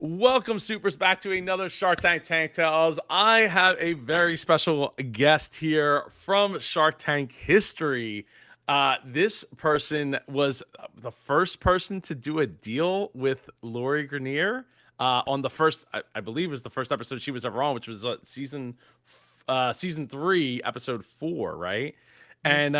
Welcome, Supers, back to another Shark Tank Tank Tales. I have a very special guest here from Shark Tank history. This person was the first person to do a deal with Lori Grenier on the first, I believe, was the first episode she was ever on, which was season 3, episode 4, right? And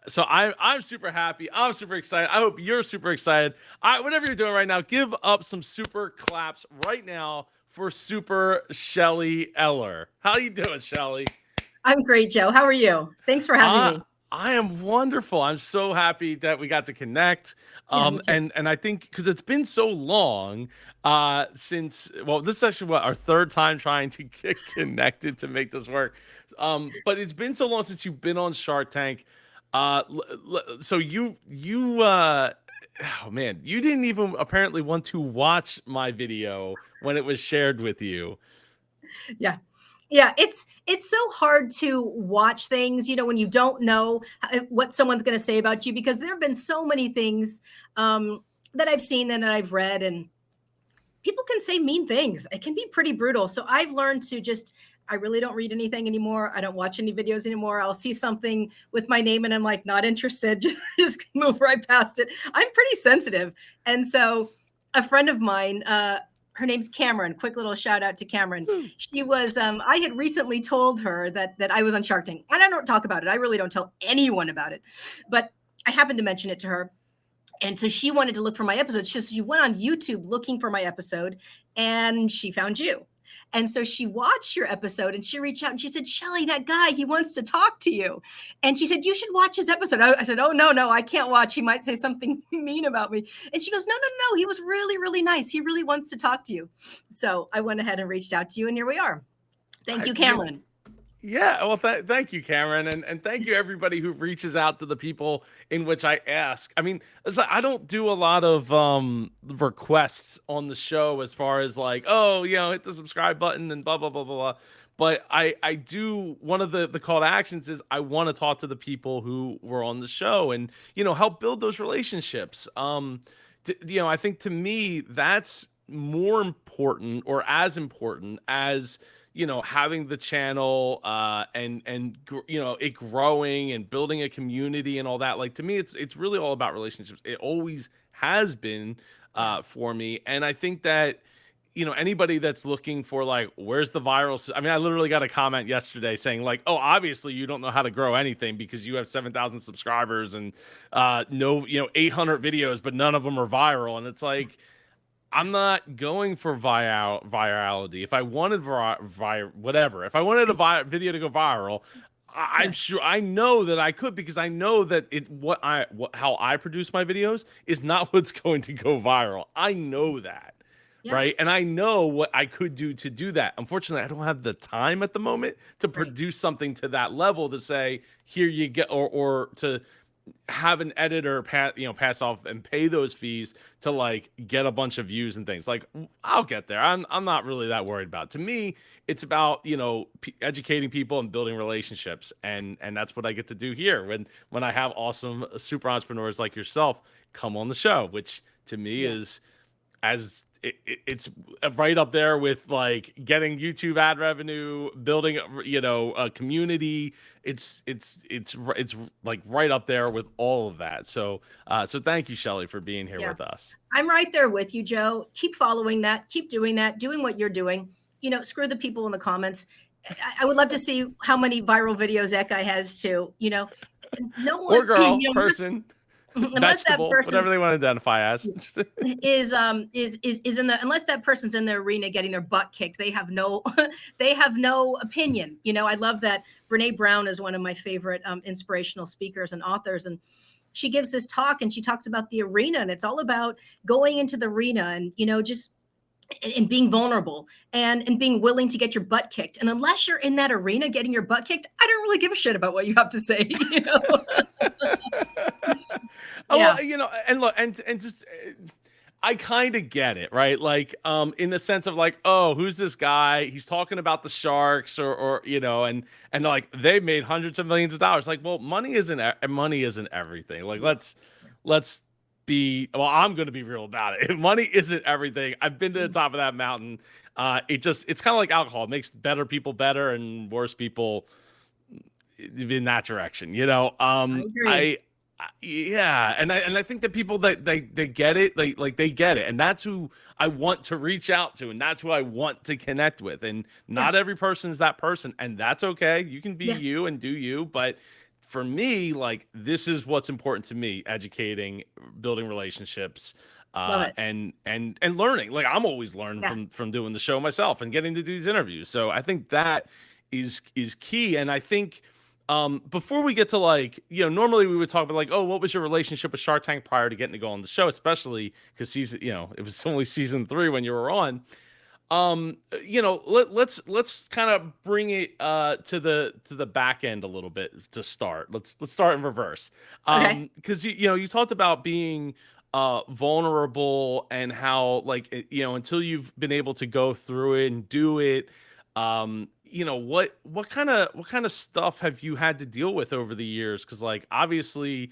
so I'm super happy. I'm super excited. I hope you're super excited. Whatever you're doing right now, give up some super claps right now for Super Shelly Eller. How you doing, Shelly? I'm great, Joe. How are you? Thanks for having me. I am wonderful. I'm so happy that we got to connect. Yeah, me too. And I think because it's been so long since, well, this is actually what our third time trying to get connected to make this work. But it's been so long since you've been on Shark Tank. So oh man, you didn't even apparently want to watch my video when it was shared with you. Yeah. Yeah, it's so hard to watch things, when you don't know what someone's going to say about you, because there have been so many things that I've seen and that I've read, and people can say mean things. It can be pretty brutal. So I've learned to I really don't read anything anymore. I don't watch any videos anymore. I'll see something with my name and I'm like, not interested. Just move right past it. I'm pretty sensitive. And so a friend of mine, her name's Cameron. Quick little shout out to Cameron. She was, I had recently told her that I was on Shark Tank. And I don't talk about it. I really don't tell anyone about it. But I happened to mention it to her. And so she wanted to look for my episode. She went on YouTube looking for my episode and she found you. And so she watched your episode and she reached out and she said, Shelly, that guy, he wants to talk to you. And she said, you should watch his episode. I said, oh, no, I can't watch. He might say something mean about me. And she goes, no. He was really, really nice. He really wants to talk to you. So I went ahead and reached out to you and here we are. Thank you, Cameron. Yeah, well, thank you, Cameron, and thank you everybody who reaches out to the people in which I ask. I mean, it's like I don't do a lot of requests on the show as far as like, oh, hit the subscribe button and blah blah blah blah blah. But I do, one of the call to actions is I want to talk to the people who were on the show and help build those relationships. I think to me that's more important or as important as having the channel and it growing and building a community and all that. Like, to me, it's really all about relationships. It always has been for me. And I think that anybody that's looking for like, where's the viral, I mean, I literally got a comment yesterday saying like, oh, obviously you don't know how to grow anything because you have 7,000 subscribers and 800 videos, but none of them are viral. And it's like, I'm not going for virality. If I wanted whatever, if I wanted a video to go viral, I'm sure I know that I could, because I know that how I produce my videos is not what's going to go viral. I know that. Yeah. Right. And I know what I could do to do that. Unfortunately, I don't have the time at the moment to produce something to that level to say, here you get, or to have an editor pass off and pay those fees to like get a bunch of views and things. Like, I'll get there. I'm not really that worried about it. To me, it's about educating people and building relationships, and that's what I get to do here when I have awesome super entrepreneurs like yourself come on the show, which to me is it's right up there with like getting YouTube ad revenue, building a community. It's like right up there with all of that. So thank you, Shelly, for being here with us. I'm right there with you, Joe. Keep following that. Keep doing that. Doing what you're doing. Screw the people in the comments. I would love to see how many viral videos that guy has too. No one, or girl, person. Unless that person, whatever they want to identify as, is in the, unless that person's in the arena getting their butt kicked, they have no opinion. I love that Brene Brown is one of my favorite inspirational speakers and authors, and she gives this talk and she talks about the arena, and it's all about going into the arena and just and being vulnerable and being willing to get your butt kicked. And unless you're in that arena getting your butt kicked, I don't really give a shit about what you have to say. Well, and look, and just I kind of get it, right? Like, in the sense of like, oh, who's this guy? He's talking about the Sharks, or and like they made hundreds of millions of dollars. Like, well, money isn't everything. Like, let's I'm going to be real about it. Money isn't everything. I've been to the Mm, top of that mountain. It's kind of like alcohol. It makes better people better and worse people in that direction. I agree. Yeah, and I think that people that they get it, they get it, and that's who I want to reach out to, and that's who I want to connect with. And Yeah, not every person is that person, and that's okay. You can be yeah, you and do you, but for me, like this is what's important to me: educating, building relationships, love it. and learning. Like I'm always learning Yeah, from doing the show myself and getting to do these interviews. So I think that is key, and I think before we get to like, normally we would talk about like, oh, what was your relationship with Shark Tank prior to getting to go on the show, especially because it was only season 3 when you were on. Let's kind of bring it to the back end a little bit to start. Let's start in reverse. okay. Because you talked about being vulnerable and how like until you've been able to go through it and do it, what kind of stuff have you had to deal with over the years? Because like obviously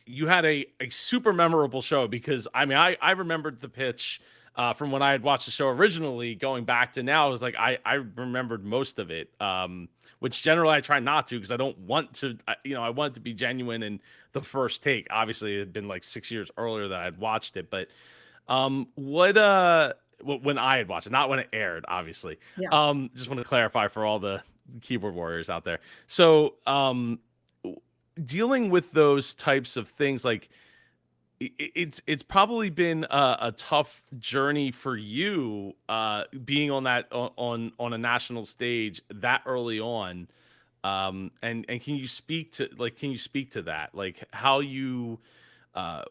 you had a super memorable show, because I mean I remembered the pitch from when I had watched the show originally, going back to now. It was like I remembered most of it, which generally I try not to, because I don't want to. I want it to be genuine in the first take. Obviously, it had been like 6 years earlier that I had watched it, but when I had watched it, not when it aired, obviously. Yeah, Just want to clarify for all the keyboard warriors out there. So, dealing with those types of things, like it's probably been a tough journey for you, being on on a national stage that early on. And can you speak to that, like how you uh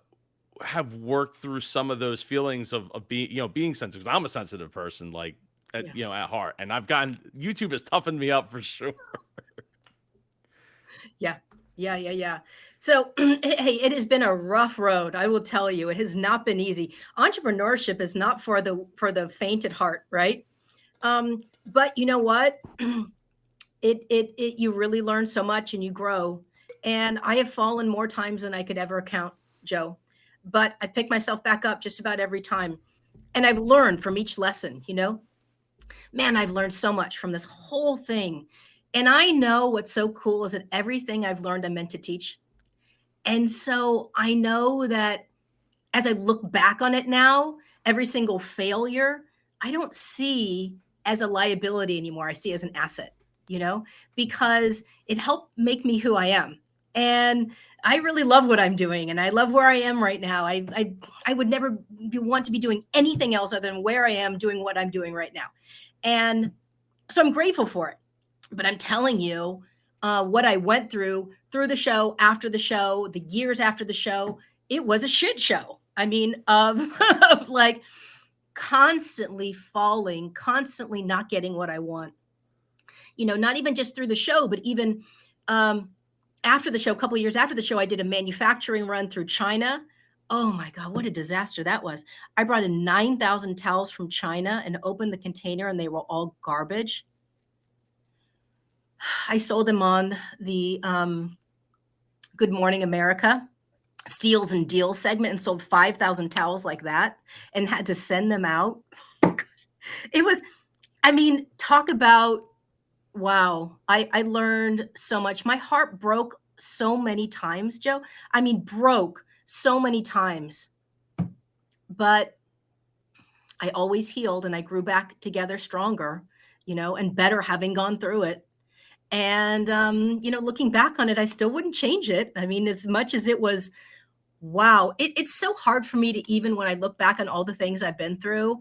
have worked through some of those feelings of being sensitive? Because I'm a sensitive person, like yeah, at heart, and I've gotten YouTube has toughened me up for sure. yeah, yeah, yeah, yeah. So, hey, it has been a rough road. I will tell you, it has not been easy. Entrepreneurship is not for the faint at heart, right? But you know what? It you really learn so much and you grow. And I have fallen more times than I could ever count, Joe. But I pick myself back up just about every time. And I've learned from each lesson, Man, I've learned so much from this whole thing. And I know what's so cool is that everything I've learned I'm meant to teach. And so I know that as I look back on it now, every single failure, I don't see as a liability anymore. I see as an asset, because it helped make me who I am. And I really love what I'm doing, and I love where I am right now. I would never want to be doing anything else other than where I am doing what I'm doing right now. And so I'm grateful for it. But I'm telling you, what I went through the show, after the show, the years after the show, it was a shit show. I mean, of like constantly falling, constantly not getting what I want. Not even just through the show, but even um, after the show, a couple of years after the show, I did a manufacturing run through China. Oh my God, what a disaster that was. I brought in 9,000 towels from China and opened the container, and they were all garbage. I sold them on the Good Morning America steals and deals segment and sold 5,000 towels like that and had to send them out. It was, I mean, talk about, wow. I learned so much. My heart broke so many times, Joe. I mean, broke so many times, but I always healed and I grew back together stronger, and better having gone through it. And, looking back on it, I still wouldn't change it. I mean, as much as it was, wow, it's so hard for me to, even when I look back on all the things I've been through,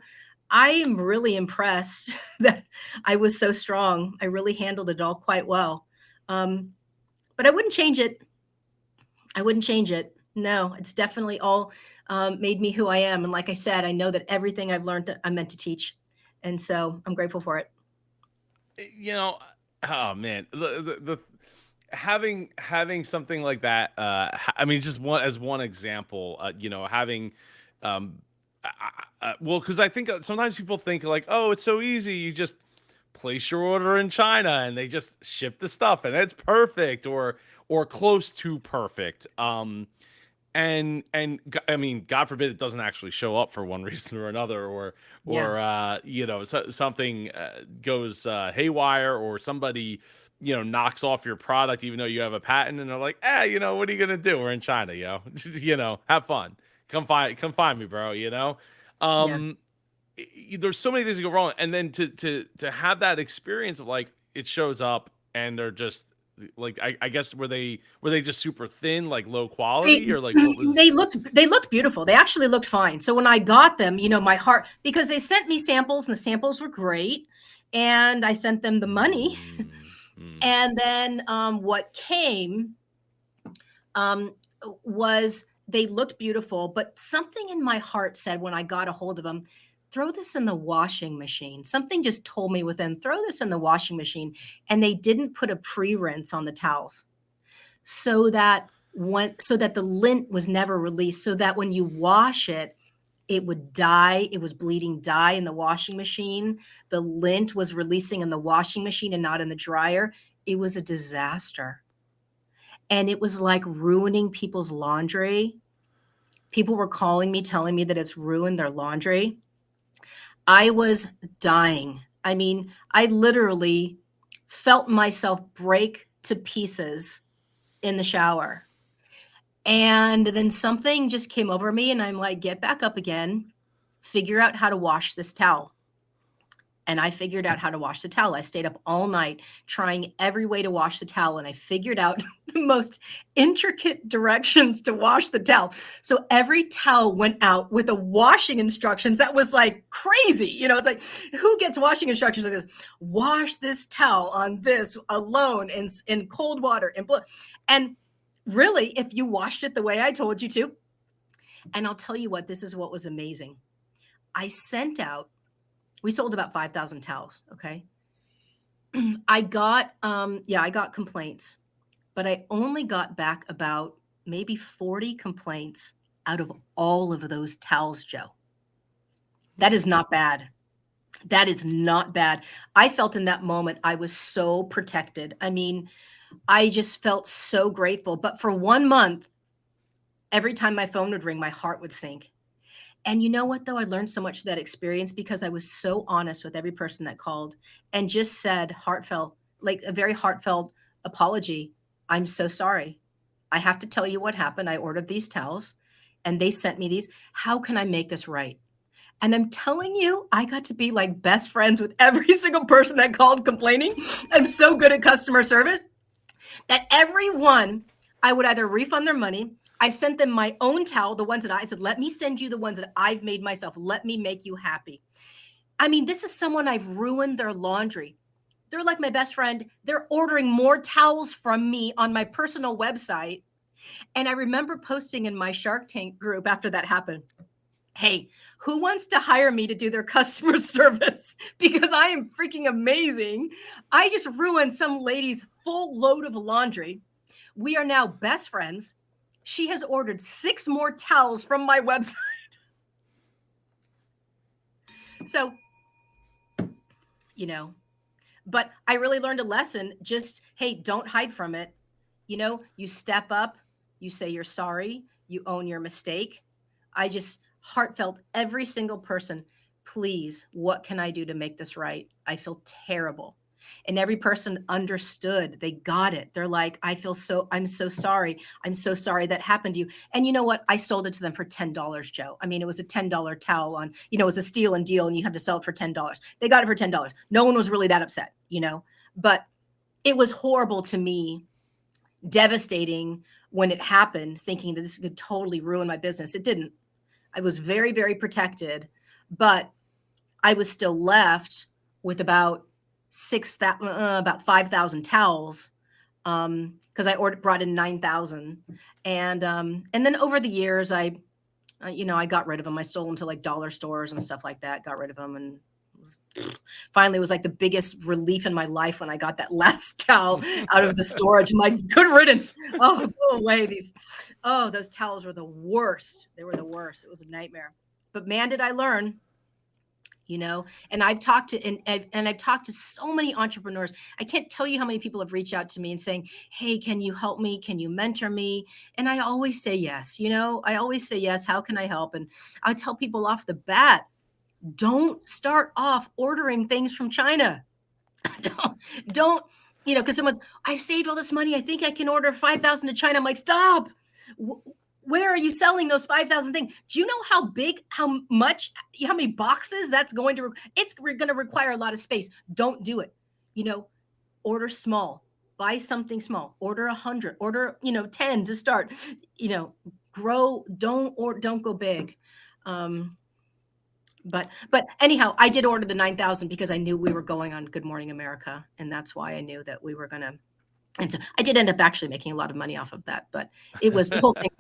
I am really impressed that I was so strong. I really handled it all quite well. Um, but I wouldn't change it. I wouldn't change it. No, it's definitely all made me who I am. And like I said, I know that everything I've learned, I'm meant to teach. And so I'm grateful for it. you know, oh man, having something like that. I mean, just one example. Having well, because I think sometimes people think like, oh, it's so easy. You just place your order in China and they just ship the stuff and it's perfect, or close to perfect. I mean, God forbid it doesn't actually show up for one reason or another, Yeah. something goes haywire, or somebody knocks off your product even though you have a patent, and they're like, what are you gonna do? We're in China, yo. Have fun. Come find me, bro. Yeah. Um, there's so many things that go wrong, and then to have that experience of like it shows up and they're just like, I guess, were they just super thin, like low They quality, or like what they was? looked beautiful. They actually looked fine. So when I got them, my heart, because they sent me samples and the samples were great, and I sent them the money. Mm, mm, And then what came um, was they looked beautiful, but something in my heart said when I got a hold of them, throw this in the washing machine. Something just told me within, throw this in the washing machine. And they didn't put a pre-rinse on the towels so that the lint was never released, so that when you wash it, it would dye. It was bleeding dye in the washing machine. The lint was releasing in the washing machine and not in the dryer. It was a disaster. And it was like ruining people's laundry. People were calling me, telling me that it's ruined their laundry. I was dying. I mean, I literally felt myself break to pieces in the shower. And then something just came over me, and I'm like, get back up again, figure out how to wash this towel. And I figured out how to wash the towel. I stayed up all night trying every way to wash the towel, and I figured out the most intricate directions to wash the towel. So every towel went out with a washing instructions that was like crazy. It's like, who gets washing instructions like this? Wash this towel on this alone in cold water and really, if you washed it the way I told you to, and I'll tell you what, this is what was amazing. I sent out, we sold about 5,000 towels. Okay. I got complaints, but I only got back about maybe 40 complaints out of all of those towels, Joe. That is not bad. That is not bad. I felt in that moment I was so protected. I mean, I just felt so grateful. But for 1 month, every time my phone would ring, my heart would sink. And you know what, though? I learned so much from that experience because I was so honest with every person that called and just said heartfelt, like a very heartfelt apology. I'm so sorry. I have to tell you what happened. I ordered these towels and they sent me these. How can I make this right? And I'm telling you, I got to be like best friends with every single person that called complaining. I'm so good at customer service that everyone, I would either refund their money. I sent them my own towel, the ones that I said, let me send you the ones that I've made myself. Let me make you happy. I mean, this is someone I've ruined their laundry. They're like my best friend. They're ordering more towels from me on my personal website. And I remember posting in my Shark Tank group after that happened, hey, who wants to hire me to do their customer service? Because I am freaking amazing. I just ruined some lady's full load of laundry. We are now best friends. She has ordered 6 more towels from my website. So, but I really learned a lesson. Just, hey, don't hide from it. You step up, you say you're sorry, you own your mistake. I just heartfelt every single person, please, what can I do to make this right? I feel terrible. And every person understood. They got it. They're like, I'm so sorry. I'm so sorry that happened to you. And you know what? I sold it to them for $10, Joe. I mean, it was a $10 towel it was a steal and deal, and you had to sell it for $10. They got it for $10. No one was really that upset, but it was horrible to me, devastating when it happened, thinking that this could totally ruin my business. It didn't. I was very, very protected, but I was still left with about 5,000 towels, because I brought in 9,000, and then over the years, I got rid of them. I stole them to like dollar stores and stuff like that. Got rid of them, and finally it was like the biggest relief in my life when I got that last towel out of the storage. I'm like, good riddance. Oh, go away. Those towels were the worst. They were the worst. It was a nightmare. But man, did I learn. And I've talked to and I've talked to so many entrepreneurs. I can't tell you how many people have reached out to me and saying, "Hey, can you help me? Can you mentor me?" And I always say yes. I always say yes. How can I help? And I tell people off the bat, don't start off ordering things from China. Don't, because someone's, I saved all this money. I think I can order 5,000 to China. I'm like, stop. Where are you selling those 5,000 things? Do you know how big, how many boxes that's going to, it's going to require a lot of space. Don't do it. Order small, buy something small, order 100, order, 10 to start, grow, don't go big. But anyhow, I did order the 9,000 because I knew we were going on Good Morning America, and that's why I knew that we were gonna. And so I did end up actually making a lot of money off of that, but the whole thing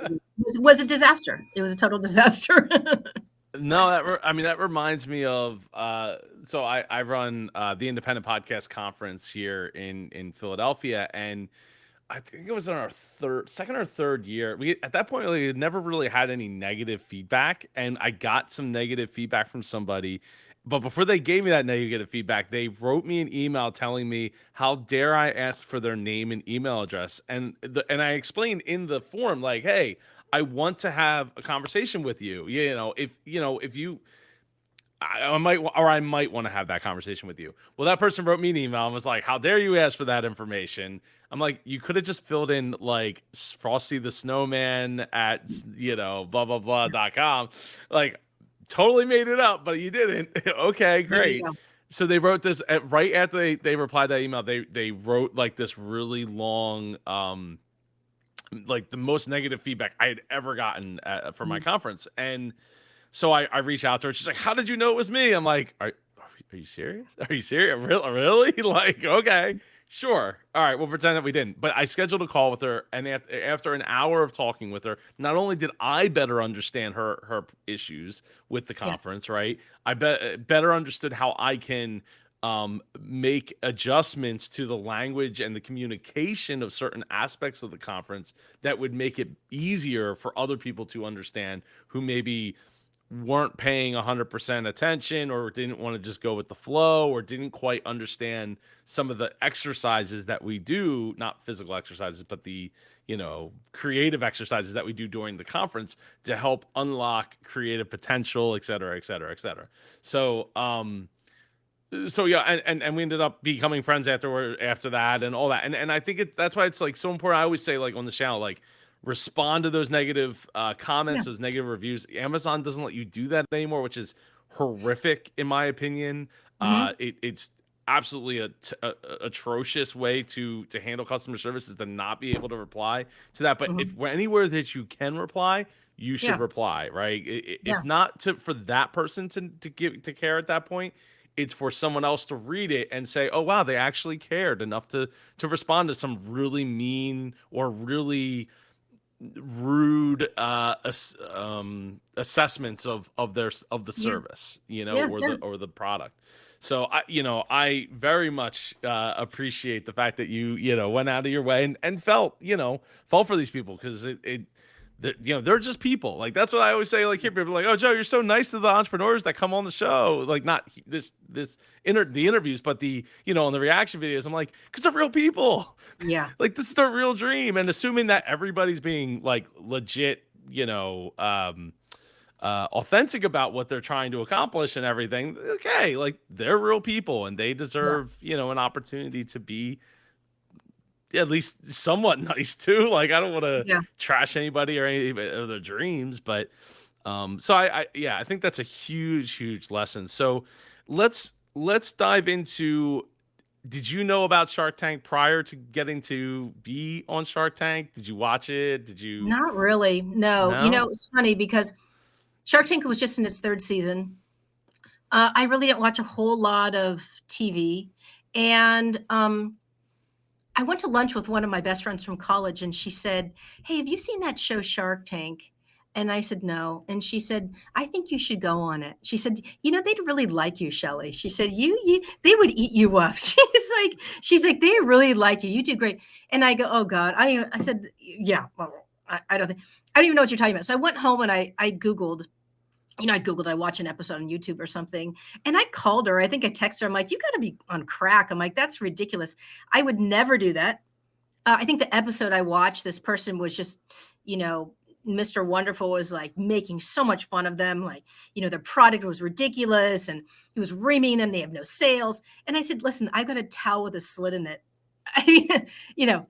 was a disaster. It was a total disaster. No, that reminds me of so I run the Independent Podcast Conference here in Philadelphia, and I think it was in our second or third year. We at that point we had never really had any negative feedback, and I got some negative feedback from somebody. But before they gave me that negative feedback, they wrote me an email telling me how dare I ask for their name and email address, and I explained in the form like, hey, I want to have a conversation with you. If you I might want to have that conversation with you. Well, that person wrote me an email and was like, "How dare you ask for that information?" I'm like, "You could have just filled in like Frosty the Snowman at blah blah blah.com, like totally made it up, but you didn't." Okay, There you great. go. So they wrote this right after they replied that email. They wrote like this really long like the most negative feedback I had ever gotten for my Mhm. conference. And so I reached out to her. She's like, "How did you know it was me?" I'm like, "Are you serious? Are you serious? Really? Like, okay, sure. All right, we'll pretend that we didn't." But I scheduled a call with her, and after an hour of talking with her, not only did I better understand her issues with the Yeah. conference, right? I better understood how I can make adjustments to the language and the communication of certain aspects of the conference that would make it easier for other people to understand who maybe weren't paying 100% attention or didn't want to just go with the flow or didn't quite understand some of the exercises that we do, not physical exercises, but the creative exercises that we do during the conference to help unlock creative potential, et cetera, et cetera, et cetera. So yeah, and we ended up becoming friends after that and all that. And I think that's why it's like so important. I always say like on the channel, like respond to those negative Yeah. comments, those negative reviews. Amazon doesn't let you do that anymore, which is horrific in my opinion. Hmm. It's absolutely atrocious way to handle customer service is to not be able to reply to that. But if Hmm. we're anywhere that you can reply, you should Yeah. reply, right? Yeah. If not for that person to care at that point, it's for someone else to read it and say, "Oh wow, they actually cared enough to respond to some really mean or really rude assessments of the Yeah. service, Yeah. Yeah. or the product." So I very much appreciate the fact that you went out of your way and felt for these people because they're just people. Like that's what I always say. Like here, people are like, "Oh, Joe, you're so nice to the entrepreneurs that come on the show." Like not the interviews, but on the reaction videos. I'm like, because they're real people. Yeah. Like this is their real dream, and assuming that everybody's being like legit, authentic about what they're trying to accomplish and everything. Okay, like they're real people, and they Yeah. deserve an opportunity to be at least somewhat nice too. Like I don't want to Yeah. trash anybody or any of their dreams, but so I think that's a huge lesson. So let's dive into. Did you know about Shark Tank prior to getting to be on Shark Tank? Did you watch it? Did you? Not really. No. No. It's funny because Shark Tank was just in its third season. I really didn't watch a whole lot of TV, and I went to lunch with one of my best friends from college, and she said, "Hey, have you seen that show Shark Tank?" And I said, "No." And she said, "I think you should go on it." She said, "They'd really like you, Shelley." She said, they would eat you up." She's like, "They really like you. You do great." And I go, "Oh God." I said, "Yeah, well, I don't think, I don't even know what you're talking about." So I went home and I Googled I Googled, I watch an episode on YouTube or something. And I called her. I think I texted her. I'm like, you got to be on crack. I'm like, that's ridiculous. I would never do that. I think the episode I watched, this person was just, you know, Mr. Wonderful was like making so much fun of them. Like, their product was ridiculous and he was reaming them. They have no sales. And I said, listen, I've got a towel with a slit in it. I mean, you know,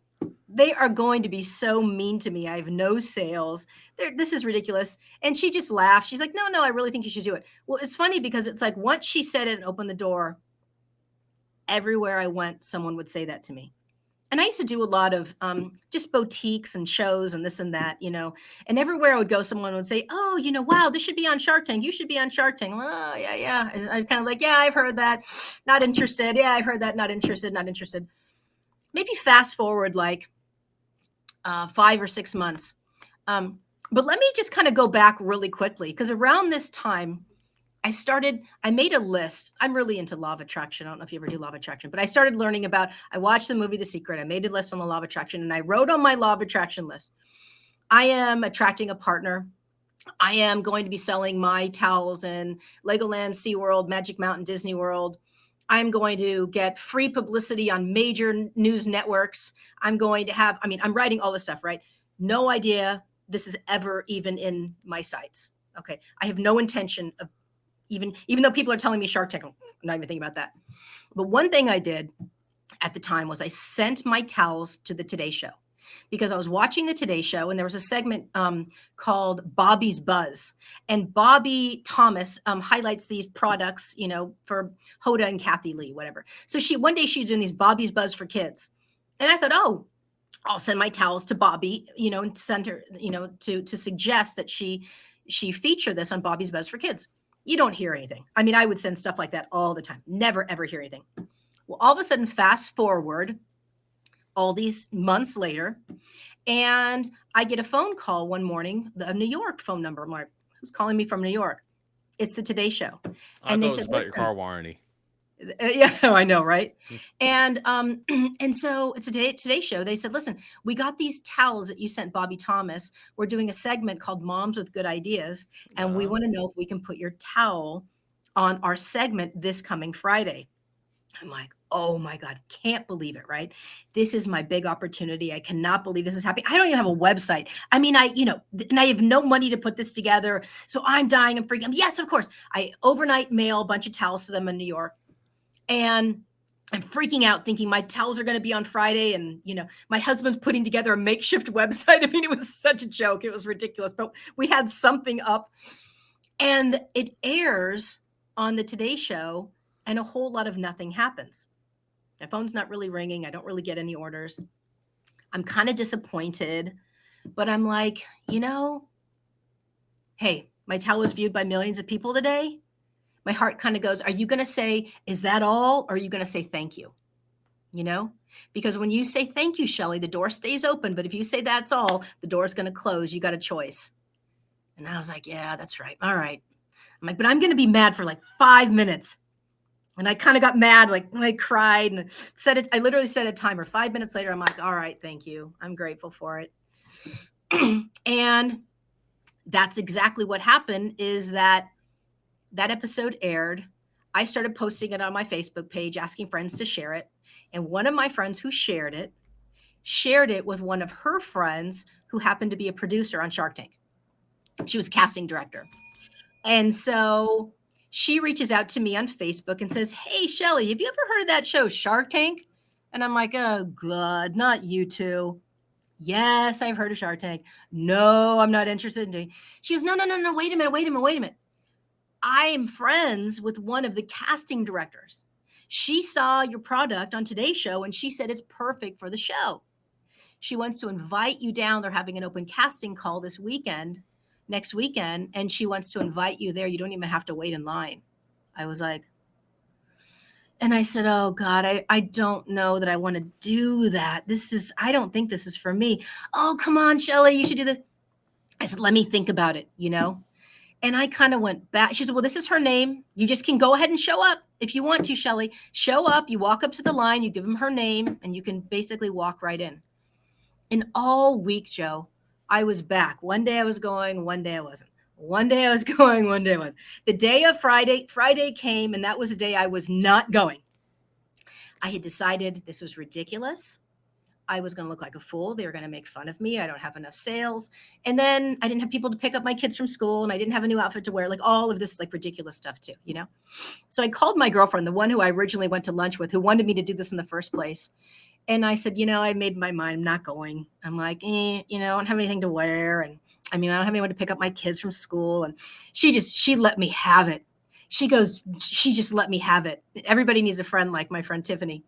they are going to be so mean to me. I have no sales. This is ridiculous. And she just laughed. She's like, no, no, I really think you should do it. Well, it's funny because it's like once she said it and opened the door, everywhere I went, someone would say that to me. And I used to do a lot of just boutiques and shows and this and that, and everywhere I would go, someone would say, oh, wow, this should be on Shark Tank. You should be on Shark Tank. Oh, yeah, yeah. I'm kind of like, yeah, I've heard that. Not interested. Yeah, I've heard that. Not interested. Not interested. Maybe fast forward like 5 or 6 months. But let me just kind of go back really quickly because around this time, I made a list. I'm really into law of attraction. I don't know if you ever do law of attraction, but I started learning I watched the movie The Secret. I made a list on the law of attraction and I wrote on my law of attraction list, I am attracting a partner. I am going to be selling my towels in Legoland, SeaWorld, Magic Mountain, Disney World. I'm going to get free publicity on major news networks. I'm going to have, I'm writing all this stuff, right? No idea this is ever even in my sights. Okay. I have no intention of even though people are telling me Shark Tank, I'm not even thinking about that. But one thing I did at the time was I sent my towels to the Today Show because I was watching the Today Show and there was a segment called Bobby's Buzz. And Bobby Thomas highlights these products, for Hoda and Kathy Lee, whatever. So one day she was doing these Bobby's Buzz for kids. And I thought, oh, I'll send my towels to Bobby, and send her, to suggest that she feature this on Bobby's Buzz for kids. You don't hear anything. I would send stuff like that all the time. Never, ever hear anything. Well, all of a sudden, fast forward all these months later, and I get a phone call one morning, a New York phone number. I'm like, who's calling me from New York? It's the Today Show. I And thought they it was said, about your listen, car warranty. yeah, I know, right? And and so it's a Today Show. They said, listen, we got these towels that you sent Bobby Thomas. We're doing a segment called Moms with Good Ideas, and we want to know if we can put your towel on our segment this coming Friday. I'm like, oh my God, can't believe it, right? This is my big opportunity. I cannot believe this is happening. I don't even have a website. And I have no money to put this together. So I'm dying and freaking. Yes, of course. I overnight mail a bunch of towels to them in New York. And I'm freaking out thinking my towels are going to be on Friday. And, my husband's putting together a makeshift website. It was such a joke. It was ridiculous, but we had something up and it airs on the Today Show and a whole lot of nothing happens. My phone's not really ringing. I don't really get any orders. I'm kind of disappointed, but I'm like, hey, my towel was viewed by millions of people today. My heart kind of goes, are you going to say, is that all? Or are you going to say thank you? Because when you say thank you, Shelly, the door stays open. But if you say that's all, the door's going to close. You got a choice. And I was like, yeah, that's right. All right. I'm like, but I'm going to be mad for like 5 minutes. And I kind of got mad, like I cried and said it. I literally set a timer. 5 minutes later, I'm like, all right, thank you. I'm grateful for it. And that's exactly what happened is that episode aired. I started posting it on my Facebook page, asking friends to share it. And one of my friends who shared it with one of her friends who happened to be a producer on Shark Tank. She was casting director. And so she reaches out to me on Facebook and says, hey, Shelly, have you ever heard of that show, Shark Tank? And I'm like, oh, God, not you two. Yes, I've heard of Shark Tank. No, I'm not interested in doing. She goes, no, wait a minute. I am friends with one of the casting directors. She saw your product on Today's Show and she said it's perfect for the show. She wants to invite you down. They're having an open casting call next weekend, and she wants to invite you there. You don't even have to wait in line. I was like, and I said, oh God, I don't know that I want to do that. I don't think this is for me. Oh, come on, Shelly, you should do this. I said, let me think about it, And I kind of went back. She said, well, this is her name. You just can go ahead and show up if you want to, Shelly. Show up. You walk up to the line. You give them her name, and you can basically walk right in. And all week, Joe, I was back. One day I was going, one day I wasn't. One day I was going, one day I was. The day of Friday came, and that was the day I was not going. I had decided this was ridiculous. I was going to look like a fool. They were going to make fun of me. I don't have enough sales. And then I didn't have people to pick up my kids from school, and I didn't have a new outfit to wear, like all of this like ridiculous stuff too, you know? So I called my girlfriend, the one who I originally went to lunch with, who wanted me to do this in the first place. And I said, I made my mind, I'm not going. I'm like, I don't have anything to wear. And I mean, I don't have anyone to pick up my kids from school. And she let me have it. She just let me have it. Everybody needs a friend like my friend Tiffany.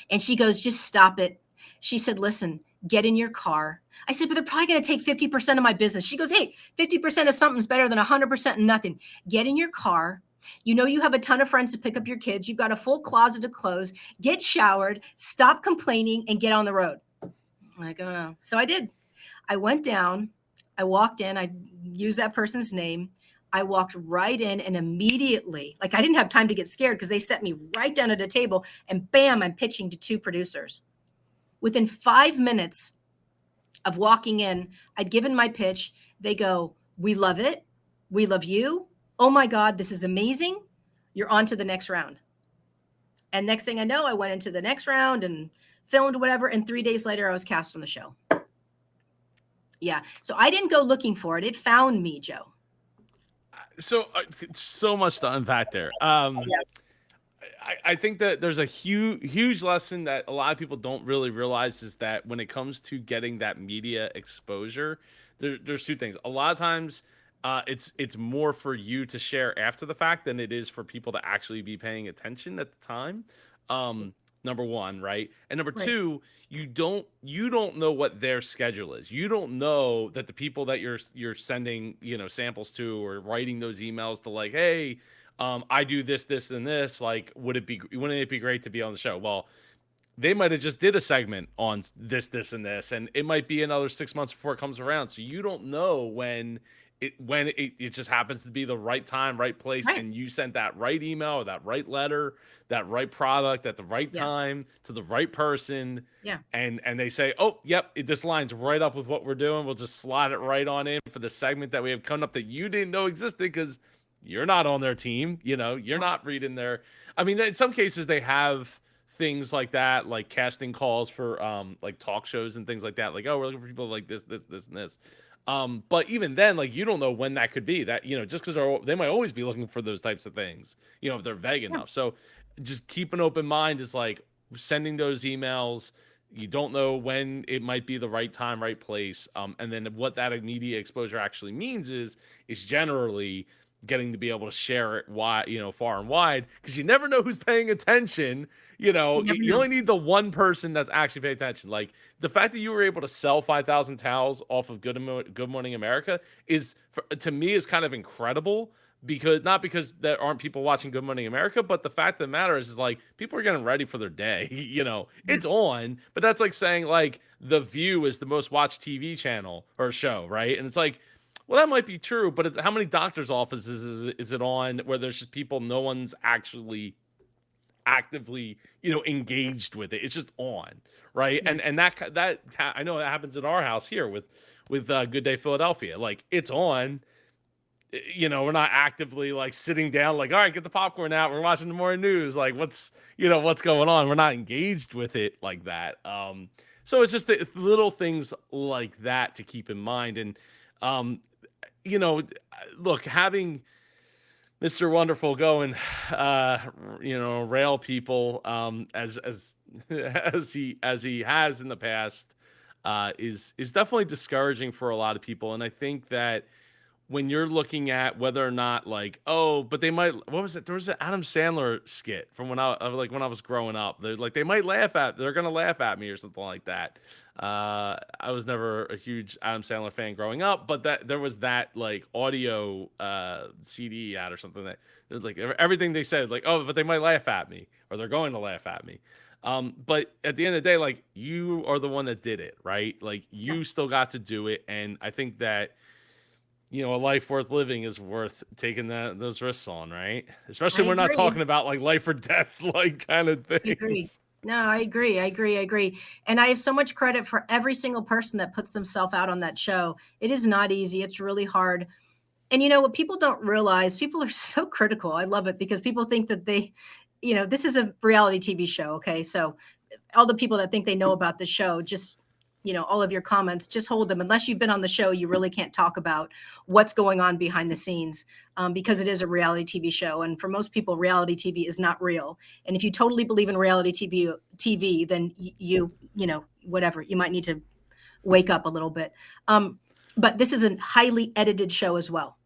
And she goes, just stop it. She said, listen, get in your car. I said, but they're probably going to take 50% of my business. She goes, hey, 50% of something's better than 100% and nothing. Get in your car. You have a ton of friends to pick up your kids. You've got a full closet of clothes. Get showered, stop complaining, and get on the road. I'm like, oh. So I did. I went down. I walked in. I used that person's name. I walked right in, and immediately, like I didn't have time to get scared because they set me right down at a table, and bam, I'm pitching to 2 producers. Within 5 minutes of walking in, I'd given my pitch. They go, we love it. We love you. Oh my God, this is amazing. You're on to the next round. And next thing I know, I went into the next round and filmed whatever. And 3 days later, I was cast on the show. Yeah. So I didn't go looking for it. It found me, Joe. So much to unpack there. I think that there's a huge lesson that a lot of people don't really realize is that when it comes to getting that media exposure, there's 2 things. A lot of times, it's more for you to share after the fact than it is for people to actually be paying attention at the time. Number 1, right? And number Right. 2, you don't know what their schedule is. You don't know that the people that you're sending, samples to or writing those emails to, like, hey, I do this, and this. Like, wouldn't it be great to be on the show? Well, they might have just did a segment on this, and this, and it might be another 6 months before it comes around. So you don't know when it just happens to be the right time, right place, Right. and you sent that right email or that right letter, that right product at the right Yeah. time to the right person. Yeah. And they say, oh, yep, this lines right up with what we're doing. We'll just slide it right on in for the segment that we have coming up that you didn't know existed because you're not on their team. You're not reading their. I mean, in some cases they have things like that, like casting calls for like talk shows and things like that. Like, oh, we're looking for people like this, and this. But even then, like, you don't know when that could be. That just because they might always be looking for those types of things. If they're vague Yeah. enough. So just keep an open mind is like sending those emails. You don't know when it might be the right time, right place. And then what that immediate exposure actually means is generally getting to be able to share it wide, far and wide, because you never know who's paying attention. You never You know. only need the one person that's actually paying attention. Like the fact that you were able to sell 5,000 towels off of Good Morning America is, to me, is kind of incredible. Because not because there aren't people watching Good Morning America, but the fact of the matter is like people are getting ready for their day. Yeah. It's on, but that's like saying like The View is the most watched TV channel or show, right? And it's like, well, that might be true, but how many doctors' offices is it on where there's just people no one's actually actively, engaged with it? It's just on, right? Yeah. And that I know that happens in our house here with Good Day Philadelphia. Like it's on. We're not actively like sitting down, like, all right, get the popcorn out. We're watching the morning news. Like, what's going on? We're not engaged with it like that. So it's just the little things like that to keep in mind. And, um, you know, look, having Mr. Wonderful go and, rail people, as as he has in the past, is definitely discouraging for a lot of people. And I think that when you're looking at whether or not like, oh, but they might, what was it? There was an Adam Sandler skit from when I was growing up. They're like, they're gonna laugh at me or something like that. I was never a huge Adam Sandler fan growing up, but that there was that like audio CD ad or something that it was like everything they said, like, oh, but they might laugh at me or they're going to laugh at me. But at the end of the day, like you are the one that did it, right? Like Yeah. you still got to do it. And I think that a life worth living is worth taking those risks on, right? I Especially when we're not agree. talking about like life or death, like kind of I agree. things. No, I agree. I agree. I agree. And I have so much credit for every single person that puts themselves out on that show. It is not easy. It's really hard. And you know what people don't realize, people are so critical. I love it because people think that this is a reality TV show, okay? So all the people that think they know about the show, just all of your comments, just hold them. Unless you've been on the show, you really can't talk about what's going on behind the scenes, because it is a reality TV show. And for most people, reality TV is not real. And if you totally believe in reality TV, then whatever, you might need to wake up a little bit. But this is a highly edited show as well.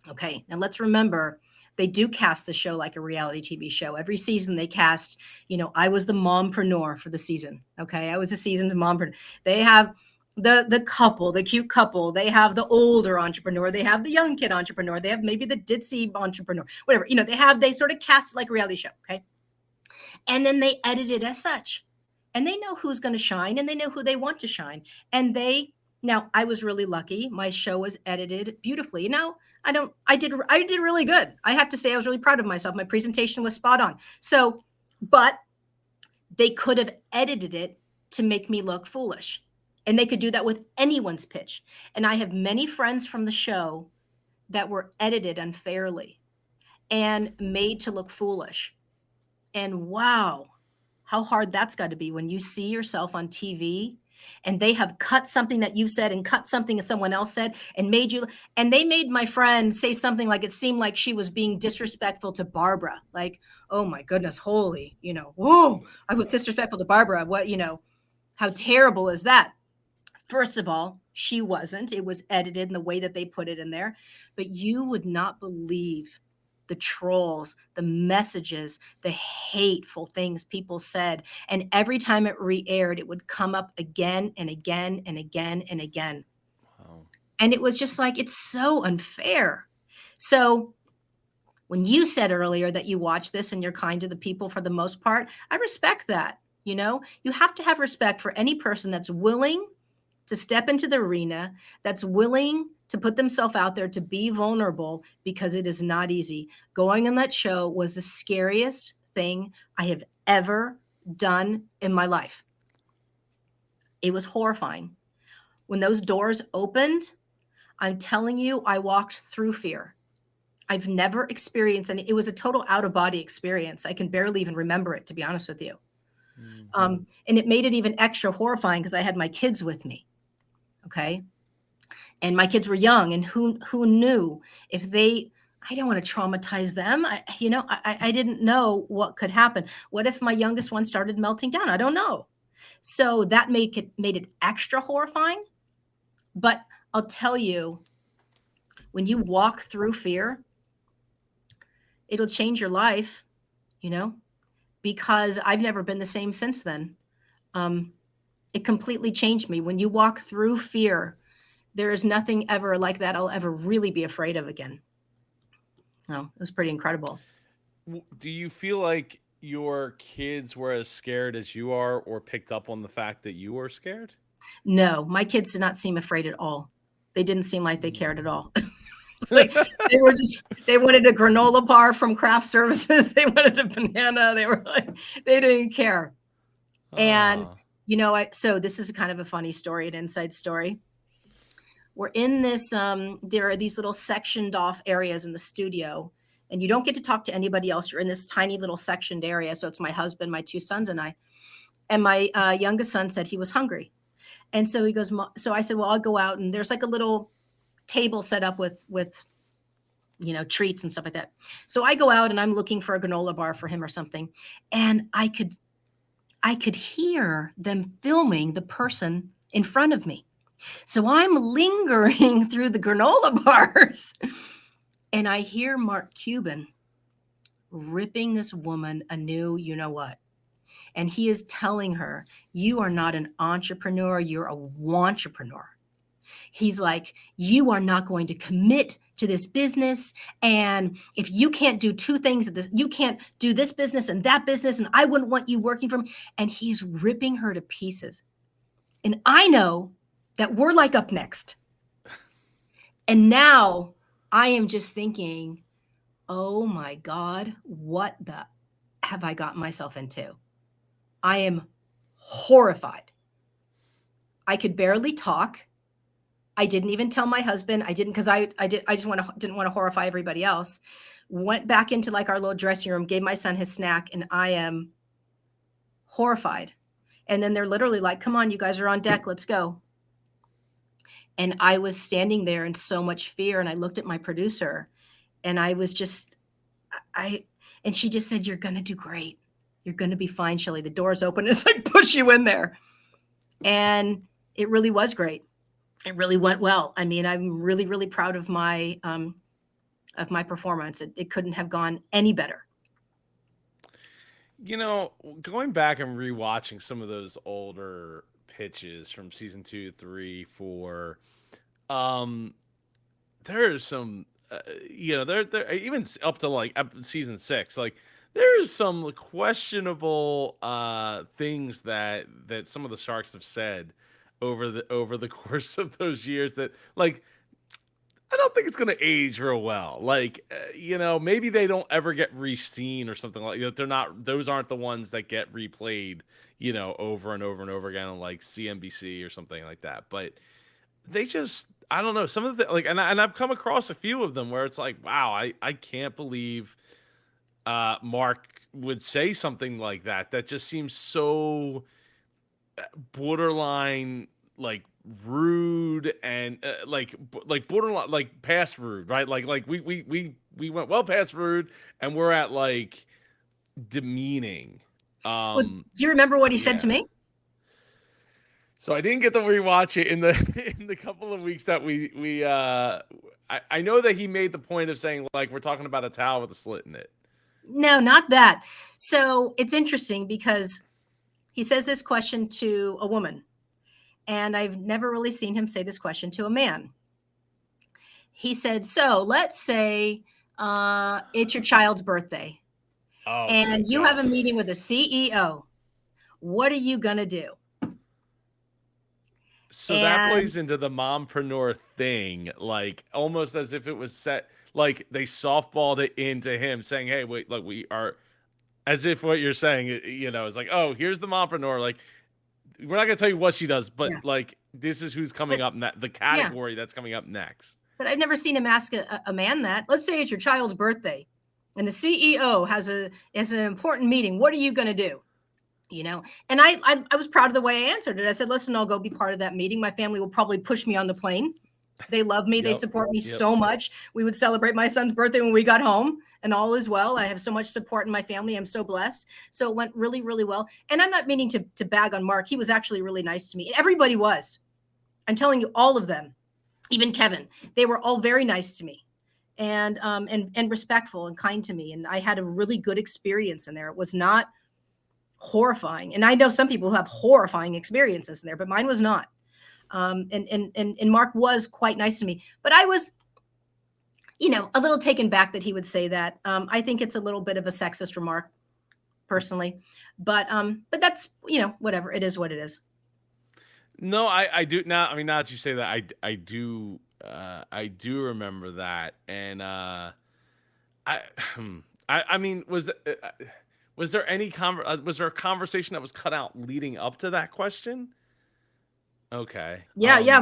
Okay, now let's remember they do cast the show like a reality TV show. Every season they cast, I was the mompreneur for the season. Okay, I was a seasoned mompreneur. They have the couple, the cute couple. They have the older entrepreneur. They have the young kid entrepreneur. They have maybe the ditzy entrepreneur. Whatever, they sort of cast it like a reality show. Okay, and then they edit it as such, and they know who's going to shine, and they know who they want to shine, and they now, I was really lucky. My show was edited beautifully. Now, I did really good. I have to say I was really proud of myself. My presentation was spot on. So, but they could have edited it to make me look foolish. And they could do that with anyone's pitch. And I have many friends from the show that were edited unfairly and made to look foolish. And wow, how hard that's got to be when you see yourself on TV and they have cut something that you said and cut something that someone else said and they made my friend say something like it seemed like she was being disrespectful to Barbara. Like, oh my goodness, holy, whoa, I was disrespectful to Barbara. What, how terrible is that? First of all, she wasn't. It was edited in the way that they put it in there. But you would not believe the trolls, the messages, the hateful things people said. And every time it re-aired, it would come up again and again and again and again. Wow. And it was just like, it's so unfair. So when you said earlier that you watch this and you're kind to the people for the most part, I respect that. You have to have respect for any person that's willing to step into the arena, that's willing to put themselves out there, to be vulnerable, because it is not easy. Going on that show was the scariest thing I have ever done in my life. It was horrifying. When those doors opened, I'm telling you, I walked through fear. I've never experienced any. It was a total out-of-body experience. I can barely even remember it, to be honest with you. And it made it even extra horrifying because I had my kids with me. Okay. And my kids were young, and who knew if I don't want to traumatize them. I didn't know what could happen. What if my youngest one started melting down? I don't know. So that made it extra horrifying. But I'll tell you, when you walk through fear, it'll change your life, because I've never been the same since then. It completely changed me. When you walk through fear, there is nothing ever like that I'll ever really be afraid of again. No, it was pretty incredible. Do you feel like your kids were as scared as you are, or picked up on the fact that you were scared? No, my kids did not seem afraid at all. They didn't seem like they cared at all. It's like they wanted a granola bar from craft services. They wanted a banana. They were like, they didn't care. And, Ah. so this is kind of a funny story, an inside story. We're in this, there are these little sectioned off areas in the studio, and you don't get to talk to anybody else. You're in this tiny little sectioned area. So it's my husband, my two sons, and I. And my youngest son said he was hungry. And so he goes, so I said, well, I'll go out, and there's like a little table set up with treats and stuff like that. So I go out and I'm looking for a granola bar for him or something. And I could hear them filming the person in front of me. So I'm lingering through the granola bars, and I hear Mark Cuban ripping this woman a new, what. And he is telling her, you are not an entrepreneur, you're a wantrepreneur. He's like, you are not going to commit to this business. And if you can't do two things at this, you can't do this business and that business, and I wouldn't want you working for me. And he's ripping her to pieces. And I know that we're like up next. And now I am just thinking, oh my God, what the have I gotten myself into? I am horrified. I could barely talk. I didn't even tell my husband. I didn't, because I just didn't want to horrify everybody else. Went back into like our little dressing room, gave my son his snack, and I am horrified. And then they're literally like, "Come on, you guys are on deck. Let's go." And I was standing there in so much fear. And I looked at my producer and I was just, I, and she just said, "You're going to do great. You're going to be fine, Shelly. The door's open." It's like, push you in there. And it really was great. It really went well. I mean, I'm really, really proud of my performance. It couldn't have gone any better. You know, going back and rewatching some of those older pitches from season 2, 3, 4, um, there's some, there even up to like season 6, like there's some questionable things that some of the sharks have said over the course of those years that like I don't think it's gonna age real well. Like, maybe they don't ever get re-seen or something like that. They're not; those aren't the ones that get replayed, over and over and over again on like CNBC or something like that. But they just, I don't know. Some of the like, and I've come across a few of them where it's like, wow, I can't believe Mark would say something like that. That just seems so borderline like rude and like borderline like past rude, right? Like we went well past rude and we're at like demeaning. Well, do you remember what he said to Yeah. me? So I didn't get to rewatch it in the in the couple of weeks that we I know that he made the point of saying like we're talking about a towel with a slit in it. No, not that. So it's interesting because he says this question to a woman, and I've never really seen him say this question to a man. He said, "So let's say it's your child's birthday, Oh, and good you have a God. meeting with the CEO. What are you gonna do?" So that And plays into the mompreneur thing, like almost as if it was set, like they softballed it into him saying, "Hey, wait, like we are," as if what you're saying, is like, "Oh, here's the mompreneur." Like we're not gonna tell you what she does, but yeah, like this is who's but coming up, the yeah, category that's coming up next. but I've never seen him ask a man that. Let's say it's your child's birthday, and the CEO has an important meeting. What are you gonna do? And I was proud of the way I answered it. I said, "Listen, I'll go be part of that meeting. My family will probably push me on the plane. They love me. They Yep. support me Yep. so much. We would celebrate my son's birthday when we got home, and all is well. I have so much support in my family. I'm so blessed." So it went really, really well. And I'm not meaning to bag on Mark. He was actually really nice to me. Everybody was. I'm telling you, all of them, even Kevin, they were all very nice to me, and respectful and kind to me. And I had a really good experience in there. It was not horrifying. And I know some people who have horrifying experiences in there, but mine was not. And Mark was quite nice to me. But I was, a little taken back that he would say that. I think it's a little bit of a sexist remark, personally. But that's, whatever. It is what it is. No, I do now. I mean, now that you say that, I do remember that, and I I mean, was there any was there a conversation that was cut out leading up to that question? Okay. Yeah, yeah.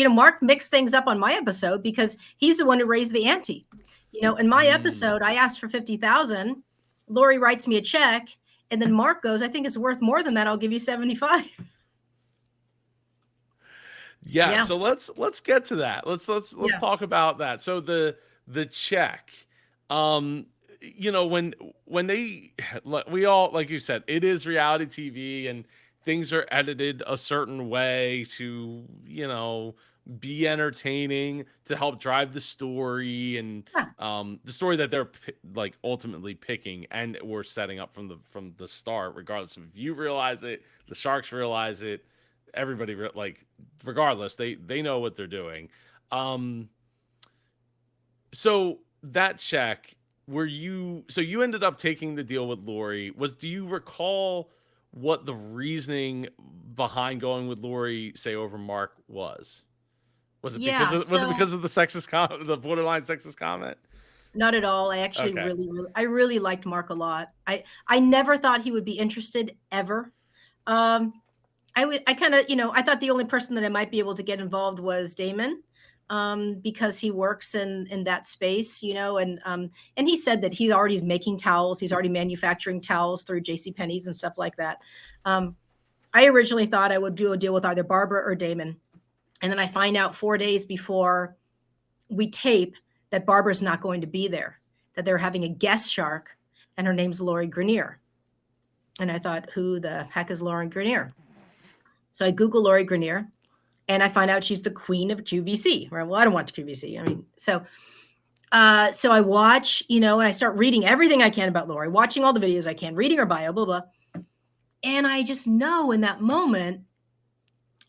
Mark mixed things up on my episode because he's the one who raised the ante. In my Mm. episode, I asked for 50,000. Lori writes me a check, and then Mark goes, "I think it's worth more than that. I'll give you 75." Yeah, Yeah, so let's get to that. Let's yeah, talk about that. So the check. Um when they like, we all like you said, it is reality TV and things are edited a certain way to, be entertaining, to help drive the story and yeah. the story that they're like ultimately picking and we're setting up from the start, regardless of if you realize it, the sharks realize it, everybody like regardless, they know what they're doing. Um, so that check, so you ended up taking the deal with Lori. Do you recall what the reasoning behind going with Lori, say over Mark was? Yeah. Was it So because of the sexist comment, the borderline sexist comment? not at all. I actually Okay. really liked Mark a lot. I never thought he would be interested ever. Um, I kind of, I thought the only person that I might be able to get involved was Damon, because he works in that space, and he said that he already is making towels. He's already manufacturing towels through J.C. Penney's and stuff like that. I originally thought I would do a deal with either Barbara or Damon, and then I find out 4 days before we tape that Barbara's not going to be there, that they're having a guest shark, and her name's Lori Grenier. And I thought, who the heck is Lori Grenier? So I Google Lori Grenier, and I find out she's the queen of QVC. Right? Well, I don't watch QVC. I mean, so I watch, and I start reading everything I can about Lori, watching all the videos I can, reading her bio, blah, blah. And I just know in that moment,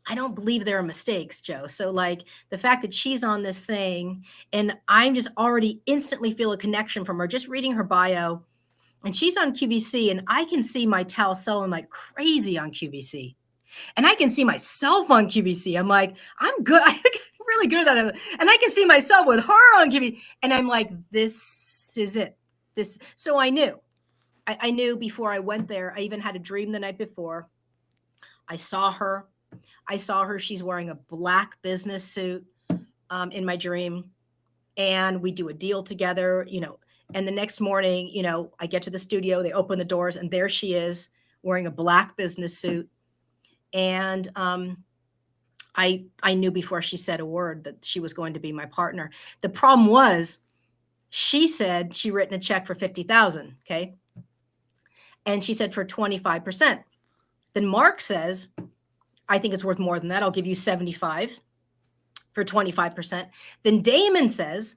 I don't believe there are mistakes, Joe. So like the fact that she's on this thing and I'm just already instantly feel a connection from her, just reading her bio, and she's on QVC and I can see my towel selling like crazy on QVC. And I can see myself on QVC. I'm like, I'm good. I'm really good at it. And I can see myself with her on QVC. And I'm like, this is it. So I knew. I knew before I went there. I even had a dream the night before. I saw her. She's wearing a black business suit in my dream. And we do a deal together, And the next morning, I get to the studio. They open the doors. And there she is wearing a black business suit. And I knew before she said a word that she was going to be my partner. The problem was, she said she written a check for $50,000, okay, and she said for 25%. Then Mark says, I think it's worth more than that. I'll give you 75 for 25%. Then Damon says,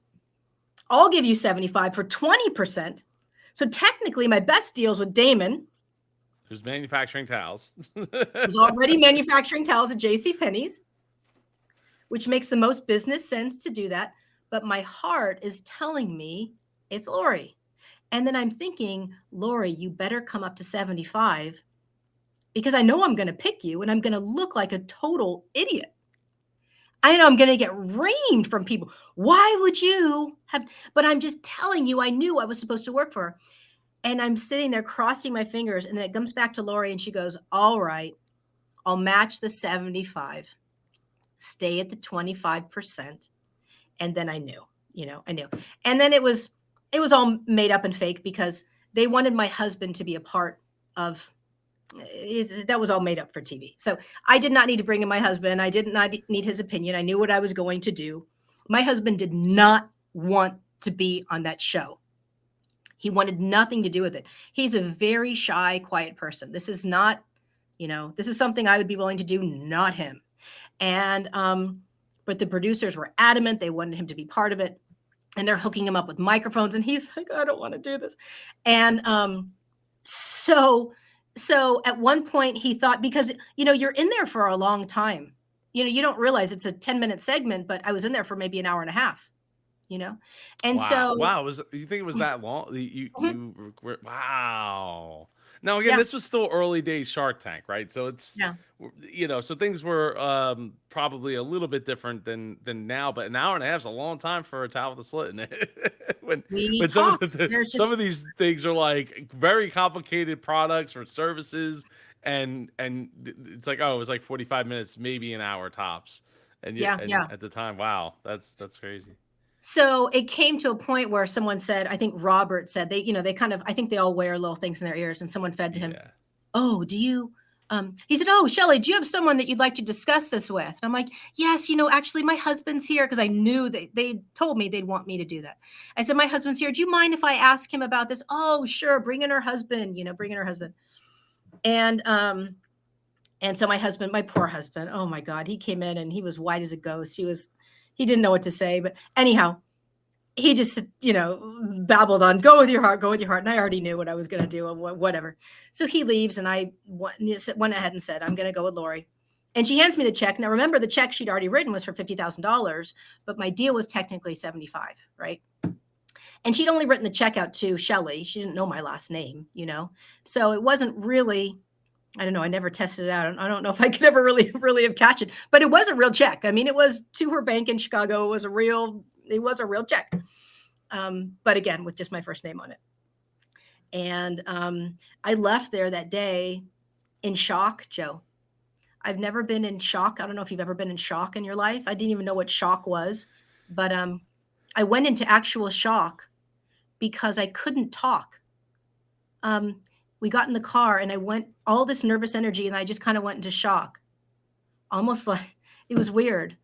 I'll give you 75 for 20%. So technically, my best deals with Damon, who's manufacturing towels. who's already manufacturing towels at J.C. Penney's, which makes the most business sense to do that. But my heart is telling me it's Lori. And then I'm thinking, Lori, you better come up to 75 because I know I'm going to pick you and I'm going to look like a total idiot. I know I'm going to get reamed from people. Why would you have? But I'm just telling you, I knew I was supposed to work for her. And I'm sitting there crossing my fingers. And then it comes back to Lori and she goes, all right, I'll match the 75, stay at the 25%. And then I knew, I knew. And then it was all made up and fake because they wanted my husband to be a part of it. That was all made up for TV. So I did not need to bring in my husband. I did not need his opinion. I knew what I was going to do. My husband did not want to be on that show. He wanted nothing to do with it. He's a very shy, quiet person. This is not, this is something I would be willing to do, not him. And, but the producers were adamant. They wanted him to be part of it. And they're hooking him up with microphones. And he's like, I don't want to do this. And so at one point he thought, because, you're in there for a long time. You don't realize it's a 10-minute segment, but I was in there for maybe an hour and a half. And wow, you think it was that long? Wow. Now again, this was still early days Shark Tank, right? So it's so things were probably a little bit different than now, but an hour and a half is a long time for a towel with a slit in it. when some of these things are like very complicated products or services, and it's like, oh, it was like 45 minutes, maybe an hour tops. And at the time, wow, that's crazy. So it came to a point where someone said, I think Robert said, they kind of, I think they all wear little things in their ears, and someone fed to him, oh, do you, he said, oh, Shelley, do you have someone that you'd like to discuss this with? And I'm like, yes, actually my husband's here, because I knew they told me they'd want me to do that. I said, my husband's here. Do you mind if I ask him about this? Oh, sure. Bring in her husband, bring in her husband. And so my husband, my poor husband, oh my God, he came in and he was white as a ghost. He didn't know what to say, but anyhow, he just, babbled on, go with your heart. And I already knew what I was going to do, whatever. So he leaves and I went ahead and said, I'm going to go with Lori. And she hands me the check. Now, remember, the check she'd already written was for $50,000, but my deal was technically 75, right? And she'd only written the check out to Shelley. She didn't know my last name, So it wasn't really, I don't know. I never tested it out. I don't know if I could ever really have catched it, but it was a real check. I mean, it was to her bank in Chicago. It was a real check. But again, with just my first name on it. And I left there that day in shock, Joe. I've never been in shock. I don't know if you've ever been in shock in your life. I didn't even know what shock was, but I went into actual shock because I couldn't talk. Um, we got in the car and I went all this nervous energy and I just kind of went into shock. Almost like it was weird.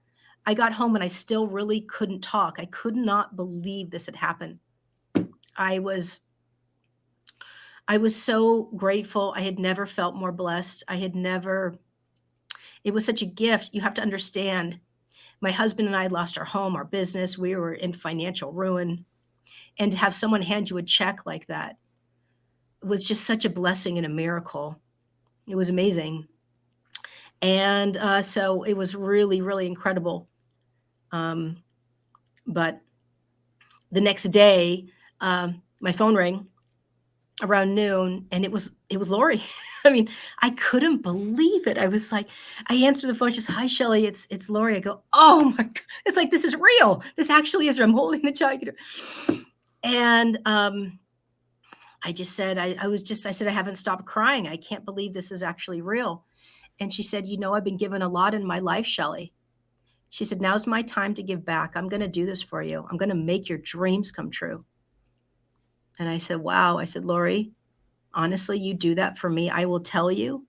I got home and I still really couldn't talk. I could not believe this had happened. I was I was so grateful. I had never felt more blessed. I had never It was such a gift. You have to understand, my husband and I lost our home, our business. We were in financial ruin. And to have someone hand you a check like that was just such a blessing and a miracle. It was amazing. And so it was really, really incredible. Um, but the next day, my phone rang around noon and it was Lori. I mean, I couldn't believe it. I was like, I answered the phone, just, "Hi, Shelly, it's Lori." I go, "Oh my God." It's like, this is real. This actually is real. I'm holding the child. And I just said, I said, "I haven't stopped crying. I can't believe this is actually real." And she said, "I've been given a lot in my life, Shelly." She said, "Now's my time to give back. I'm going to do this for you. I'm going to make your dreams come true." And I said, "Wow." I said, "Lori, honestly, you do that for me. I will tell you,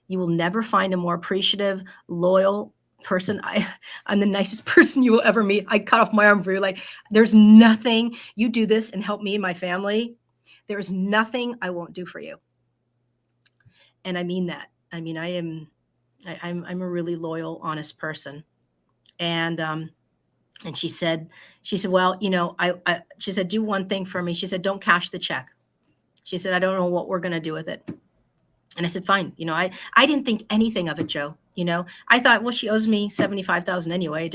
you will never find a more appreciative, loyal person. I'm the nicest person you will ever meet. I cut off my arm for you. Like, there's nothing, you do this and help me and my family. There's nothing I won't do for you." And I mean that. I mean, I'm a really loyal, honest person. And she said, "Well, she said, do one thing for me." She said, "Don't cash the check." She said, "I don't know what we're going to do with it." And I said, "Fine." I didn't think anything of it, Joe. I thought, well, she owes me 75,000 anyway.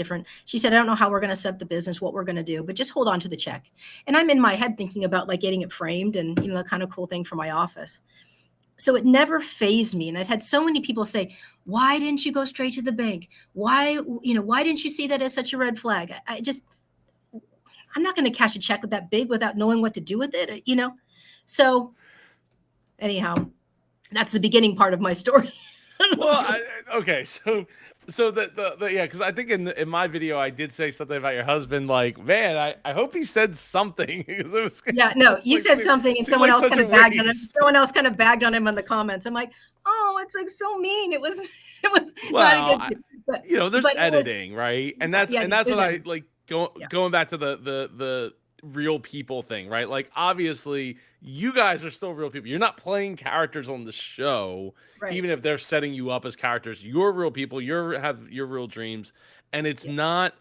She said, "I don't know how we're going to set the business, what we're going to do, but just hold on to the check." And I'm in my head thinking about like getting it framed and, the kind of cool thing for my office. So it never fazed me. And I've had so many people say, "Why didn't you go straight to the bank? Why didn't you see that as such a red flag?" I'm not going to cash a check with that big without knowing what to do with it. So anyhow, that's the beginning part of my story. Well, okay, so the yeah, because I think in my video I did say something about your husband. Like, man, I hope he said something because it was Yeah, no, just you like said something and seemed someone like else such kind a of bagged on him. waste. Someone else kind of bagged on him in the comments. I'm like, "Oh, it's like so mean." It was it was not Well, against you, but there's it was, editing, right? And that's yeah, and that's there's what I editing. like Yeah, going back to the real people thing, right? Like, obviously, you guys are still real people. You're not playing characters on the show, right. even if they're setting you up as characters. You're real people. Have your real dreams, and it's Yeah. not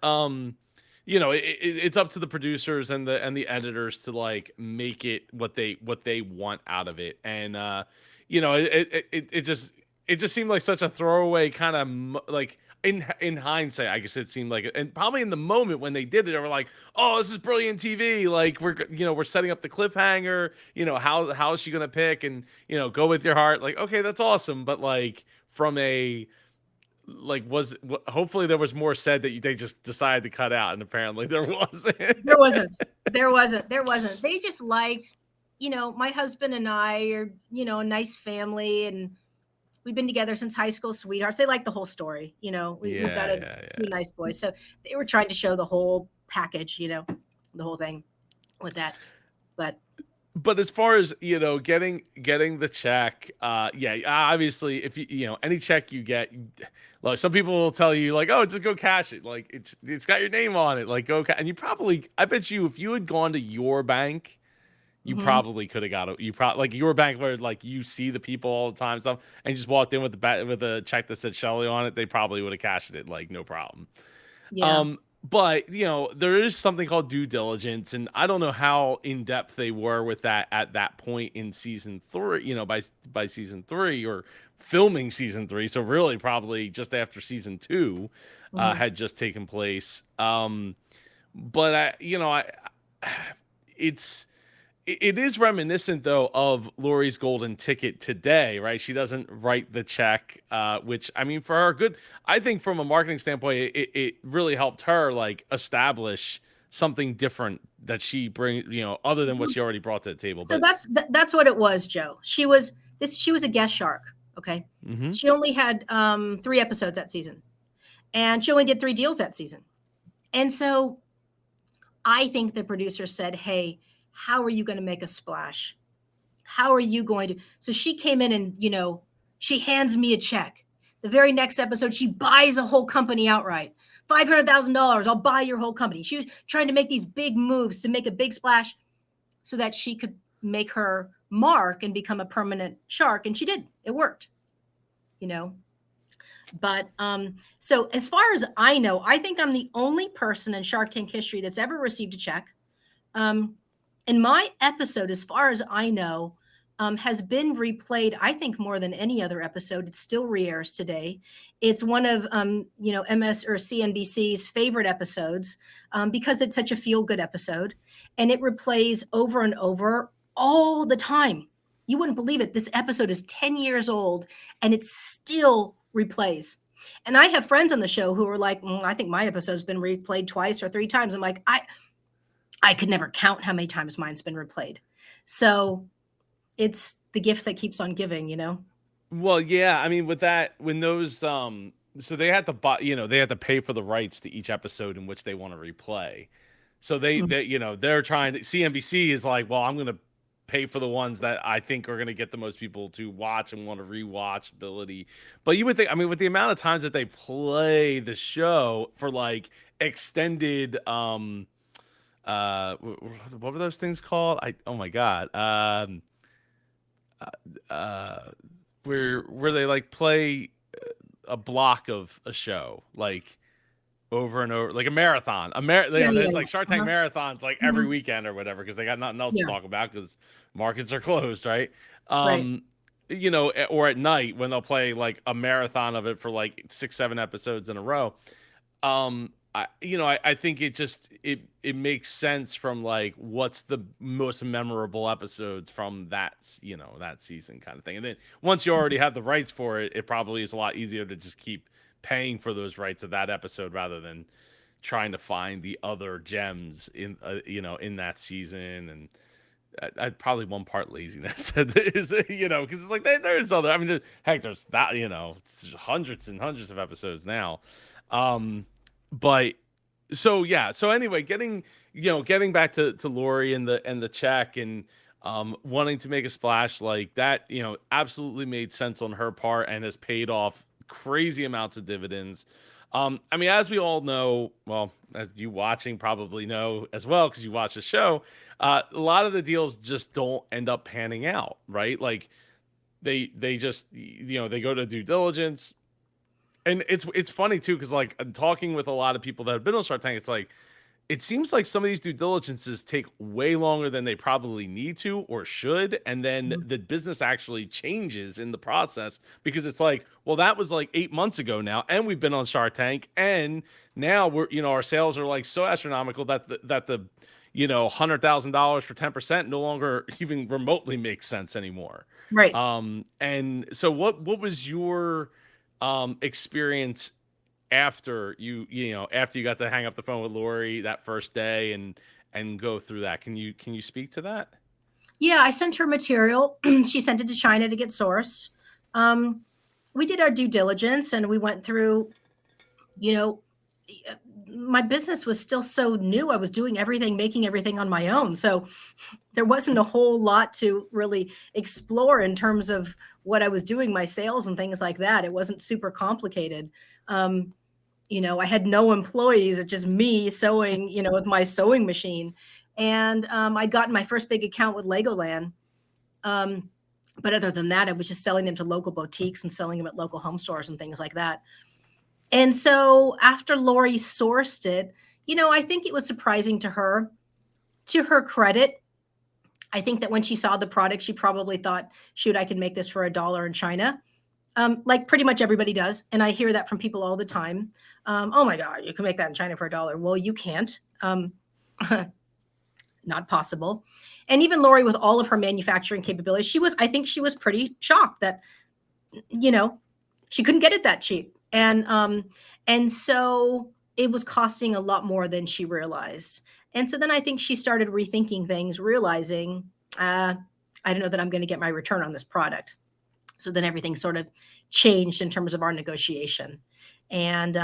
it's up to the producers and the editors to like make it what they want out of it. And it just seemed like such a throwaway kind of like in hindsight, I guess it seemed like it. And probably in the moment when they did it, they were like, "Oh, this is brilliant TV! Like we're setting up the cliffhanger. How is she gonna pick and go with your heart? Like, okay, that's awesome." But like from a like hopefully there was more said that they just decided to cut out, and apparently there wasn't. There wasn't. There wasn't. They just liked, my husband and I are, a nice family, and we've been together since high school sweethearts. They like the whole story. We've got Yeah, two yeah, yeah. nice boys. So they were trying to show the whole package, the whole thing with that. But But as far as getting the check, yeah, obviously, if any check you get, like some people will tell you like, "Oh, just go cash it," like it's got your name on it, like and you probably, I bet you, if you had gone to your bank, you mhm, probably could have got it. You probably, like, your bank where like you see the people all the time, stuff, and you just walked in with with a check that said Shelly on it, they probably would have cashed it, like, no problem. yeah. But there is something called due diligence, and I don't know how in depth they were with that at that point in season three. By season three or filming season three, so really probably just after season two Mhm. had just taken place. But it's it is reminiscent though of Lori's golden ticket today, right? She doesn't write the check, which, I mean, for her, good. I think from a marketing standpoint, it really helped her like establish something different that she brings, other than what she already brought to the table. So But that's what it was, Joe. She was a guest shark. Okay. Hmm. She only had 3 episodes that season, and she only did 3 deals that season. And so I think the producer said, "Hey, how are you going to make a splash? How are you going to?" So she came in and, she hands me a check. The very next episode, she buys a whole company outright. $500,000. I'll buy your whole company. She was trying to make these big moves to make a big splash so that she could make her mark and become a permanent shark. And she did. It worked, you know. But so as far as I know, I think I'm the only person in Shark Tank history that's ever received a check. Um, and my episode, as far as I know, has been replayed, I think, more than any other episode. It still re-airs today. It's one of MS or CNBC's favorite episodes because it's such a feel-good episode, and it replays over and over all the time. You wouldn't believe it. This episode is 10 years old, and it still replays. And I have friends on the show who are like, I think my episode's been replayed twice or 3 times. I'm like, I could never count how many times mine's been replayed. So it's the gift that keeps on giving. Well, yeah, I mean, with that, when those, so they had to buy, they had to pay for the rights to each episode in which they want to replay. So Mhm. they're trying to, CNBC is like, well, I'm going to pay for the ones that I think are going to get the most people to watch and want to rewatch ability. But you would think, I mean, with the amount of times that they play the show for like extended, what were those things called? Oh my God. Uh, where they like play a block of a show like over and over, like a marathon. Yeah, yeah, There's yeah. like Shark Tank Uh-huh. marathons like every Mhm. weekend or whatever because they got nothing else to Yeah, talk about because markets are closed, right? right. Um, or at night when they'll play like a marathon of it for like 6, 7 episodes in a row. I think it makes sense from like what's the most memorable episodes from that season kind of thing. And then once you already have the rights for it, it probably is a lot easier to just keep paying for those rights of that episode rather than trying to find the other gems in that season. And I'd probably one part laziness is because it's like there's other, I mean, heck, there's that, it's hundreds and hundreds of episodes now. um but so yeah, so anyway, getting back to Lori and the check and wanting to make a splash like that, absolutely made sense on her part and has paid off crazy amounts of dividends. I mean, as we all know, well, as you watching probably know as well, because you watch the show, a lot of the deals just don't end up panning out, right? Like they just they go to due diligence, and it's funny too because like talking with a lot of people that have been on Shark Tank, it's like it seems like some of these due diligences take way longer than they probably need to or should. And then Mhm. the business actually changes in the process because it's like, well, that was like 8 months ago now. And we've been on Shark Tank. And now our sales are like so astronomical that the $100,000 for 10% no longer even remotely makes sense anymore. Right. And so what was your experience after you got to hang up the phone with Lori that first day and go through that? Can you speak to that? Yeah, I sent her material. She sent it to China to get sourced. Um, we did our due diligence and we went through, you know, my business was still so new. I was doing everything, making everything on my own. So there wasn't a whole lot to really explore in terms of what I was doing, my sales and things like that. It wasn't super complicated. Um, I had no employees, it's just me sewing, with my sewing machine. And I'd gotten my first big account with Legoland. Um, but other than that, I was just selling them to local boutiques and selling them at local home stores and things like that. And so after Lori sourced it, I think it was surprising to her. To her credit, I think that when she saw the product, she probably thought, shoot, I could make this for $1 in China. Like pretty much everybody does. And I hear that from people all the time. Oh my God, you can make that in China for $1. Well, you can't. Not possible. And even Lori, with all of her manufacturing capabilities, I think she was pretty shocked that, you know, she couldn't get it that cheap. And so it was costing a lot more than she realized. And so then I think she started rethinking things, realizing, I don't know that I'm going to get my return on this product. So then everything sort of changed in terms of our negotiation. And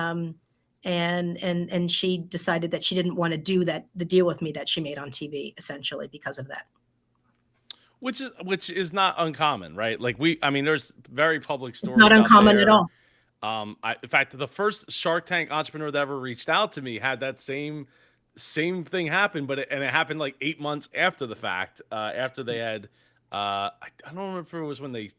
and she decided that she didn't want to do the deal with me that she made on TV, essentially, because of that. Which is not uncommon, right? Like I mean, there's very public It's not stories out uncommon at there. all. In fact, the first Shark Tank entrepreneur that ever reached out to me had that same thing happen, and it happened like 8 months after the fact. After they had, I don't remember if it was when they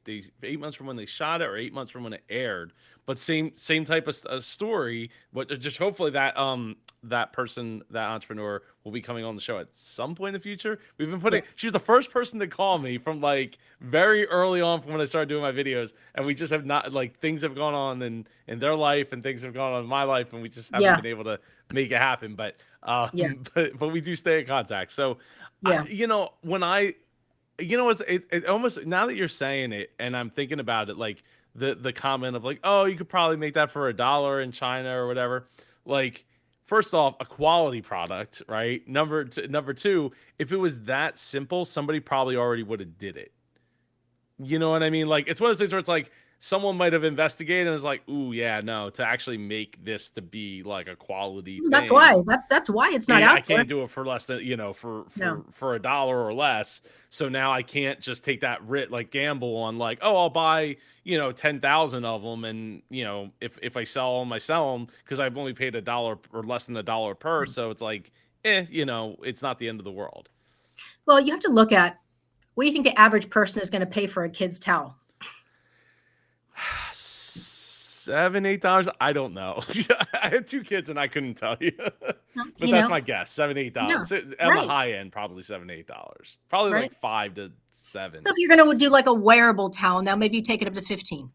8 months from when they shot it or 8 months from when it aired, but same type of story. But just hopefully that person, that entrepreneur, will be coming on the show at some point in the future. We've been Yeah, putting. She was the first person to call me from like very early on from when I started doing my videos, and we just have not, like, things have gone on in their life and things have gone on in my life, and we just haven't yeah, been able to make it happen. But yeah, but we do stay in contact. So yeah. when I it almost, now that you're saying it and I'm thinking about it, like the comment of like, oh, you could probably make that for $1 in China or whatever. Like, first off, a quality product, right? Number two, if it was that simple, somebody probably already would have did it. You know what I mean? Like, it's one of those things where it's like someone might have investigated and was like, "Ooh, yeah, no, to actually make this to be like a quality That's thing, why. That's why it's not yeah, out I there. can't do it for less than, for No. $1 or less. So now I can't just take that like gamble on like, oh, I'll buy 10,000 of them, and if I sell them, I sell them because I've only paid $1 or less than $1 per. So it's like, it's not the end of the world. Well, you have to look at, what do you think the average person is going to pay for a kid's towel? $7, $8. I don't know. I had two kids and I couldn't tell you, No, but that's my guess. $7, Yeah. $8 on the Right. high end, probably $7, $8. Probably Right. like 5 to So 7. if you're going to do like a wearable towel, now maybe you take it up to 15.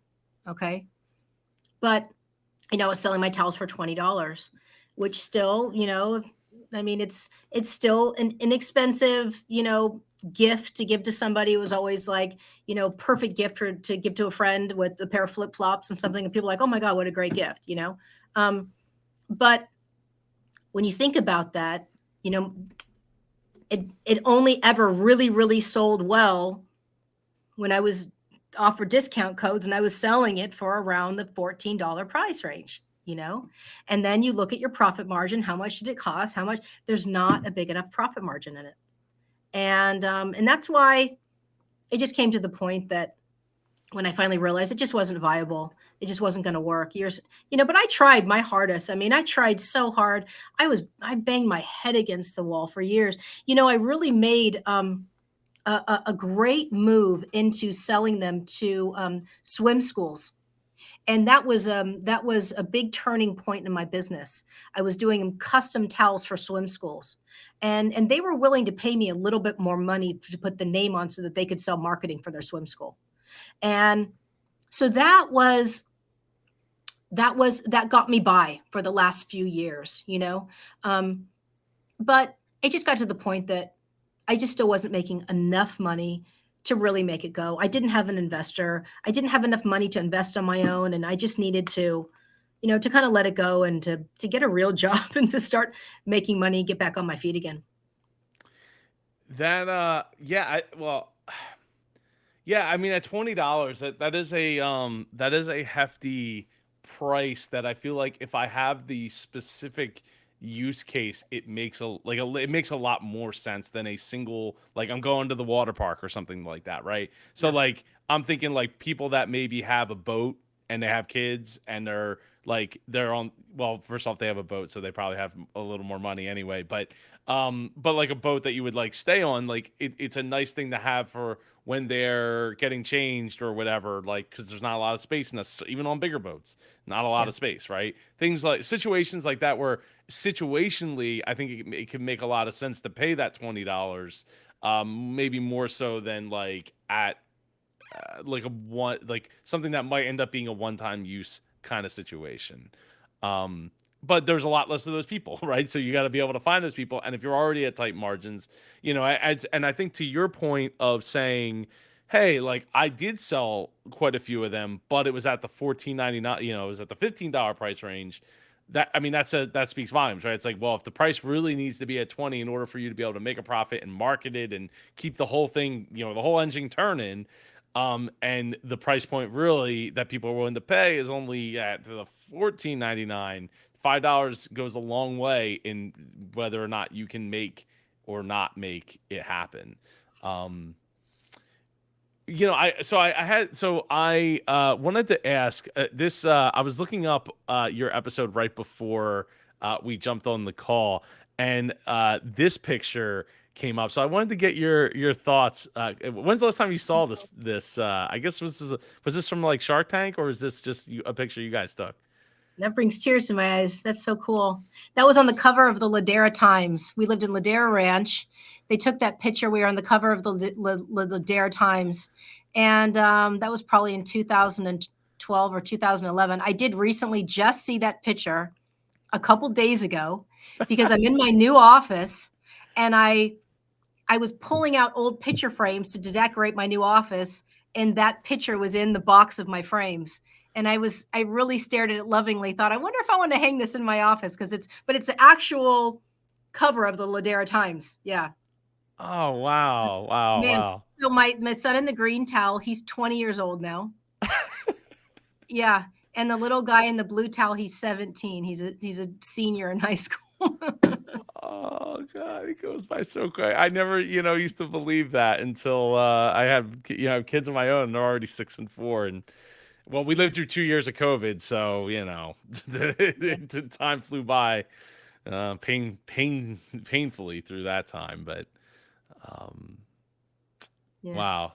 Okay. But, I was selling my towels for $20, which still, I mean, it's still an inexpensive, gift to give to somebody. It was always like, perfect gift to give to a friend with a pair of flip flops and something. And people are like, oh my God, what a great gift. But when you think about that, you know, it only ever really, really sold well when I was offered discount codes and I was selling it for around the $14 price range. And then you look at your profit margin. How much did it cost? How much? There's not a big enough profit margin in it. And that's why it just came to the point that when I finally realized it just wasn't viable, it just wasn't going to work. But I tried my hardest. I mean, I tried so hard. I banged my head against the wall for years. I really made a great move into selling them to swim schools. And that was a big turning point in my business. I was doing custom towels for swim schools, and they were willing to pay me a little bit more money to put the name on so that they could sell marketing for their swim school. And so that got me by for the last few years. But it just got to the point that I just still wasn't making enough money to really make it go. I didn't have an investor. I didn't have enough money to invest on my own, and I just needed to kind of let it go and to get a real job and to start making money, get back on my feet again. Yeah, yeah, I mean, at $20, that is a hefty price that I feel like if I have the specific use case, it makes it makes a lot more sense than a single, like, I'm going to the water park or something like that, right? So Yeah. like I'm thinking like people that maybe have a boat and they have kids and they're on, well, first off, they have a boat, so they probably have a little more money anyway, but like a boat that you would like stay on, like it's a nice thing to have for when they're getting changed or whatever, like, because there's not a lot of space in this, even on bigger boats, not a lot Yeah. of space, right? Things like situations like that where situationally, I think it can make a lot of sense to pay that $20, maybe more so than like at like like something that might end up being a one-time use kind of situation. But there's a lot less of those people, right? So you got to be able to find those people. And if you're already at tight margins, and I think to your point of saying, hey, like I did sell quite a few of them, but it was at the 14.99, it was at the $15 price range. That, I mean, that speaks volumes, right? It's like, well, if the price really needs to be at 20 in order for you to be able to make a profit and market it and keep the whole thing, the whole engine turning, And the price point really that people are willing to pay is only at the $14.99. $5 goes a long way in whether or not you can make or not make it happen. Um, I wanted to ask this. I was looking up your episode right before we jumped on the call, and this picture came up. So I wanted to get your thoughts. When's the last time you saw this? I guess was this from like Shark Tank, or is this just a picture you guys took? That brings tears to my eyes. That's so cool. That was on the cover of the Ladera Times. We lived in Ladera Ranch. They took that picture. We were on the cover of the Ladera Times. And that was probably in 2012 or 2011. I did recently just see that picture a couple days ago because I'm in my new office, and I was pulling out old picture frames to decorate my new office, and that picture was in the box of my frames. And I really stared at it lovingly, thought, I wonder if I want to hang this in my office, because it's the actual cover of the Ladera Times. Yeah. Oh wow, wow, Man. wow. So my son in the green towel, he's 20 years old now. Yeah. And the little guy in the blue towel, he's 17. He's a senior in high school. Oh god, it goes by so quick. I never, used to believe that until I had, kids of my own. They're already 6 and 4, and well, we lived through 2 years of COVID, so the time flew by, painfully through that time. But um, Yeah. wow,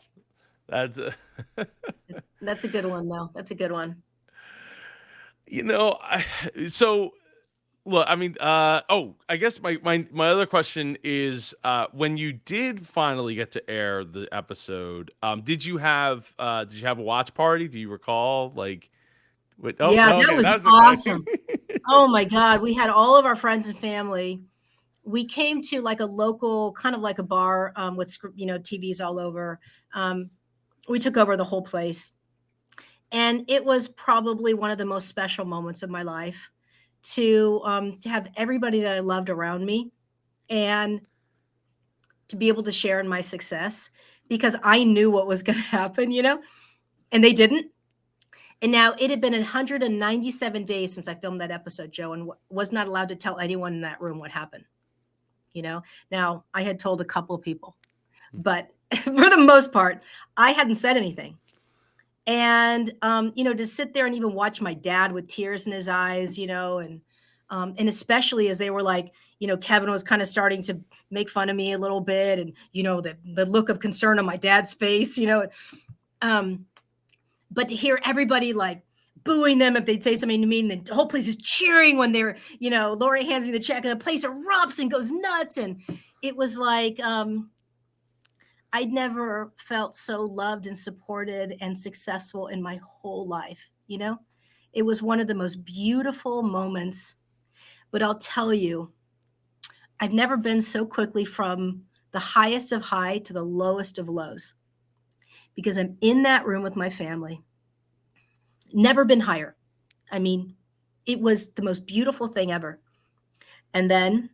that's That's a good one, though. That's a good one. I, so look, I mean, I guess my other question is, when you did finally get to air the episode, did you have a watch party? Do you recall? Like, oh Yeah, no, that okay, was that was exciting. awesome. Oh my God. We had all of our friends and family. We came to like a local, kind of like a bar, with, TVs all over. We took over the whole place. And it was probably one of the most special moments of my life to have everybody that I loved around me, and to be able to share in my success, because I knew what was going to happen, and they didn't. And now it had been 197 days since I filmed that episode, Joe, and was not allowed to tell anyone in that room what happened. Now I had told a couple of people, but for the most part, I hadn't said anything. And to sit there and even watch my dad with tears in his eyes, and especially as they were like, Kevin was kind of starting to make fun of me a little bit, and the look of concern on my dad's face, but to hear everybody like booing them if they'd say something to me, and the whole place is cheering when they're, Lori hands me the check, and the place erupts and goes nuts, and it was like, I'd never felt so loved and supported and successful in my whole life. It was one of the most beautiful moments. But I'll tell you, I've never been so quickly from the highest of high to the lowest of lows, because I'm in that room with my family. Never been higher. I mean, it was the most beautiful thing ever. And then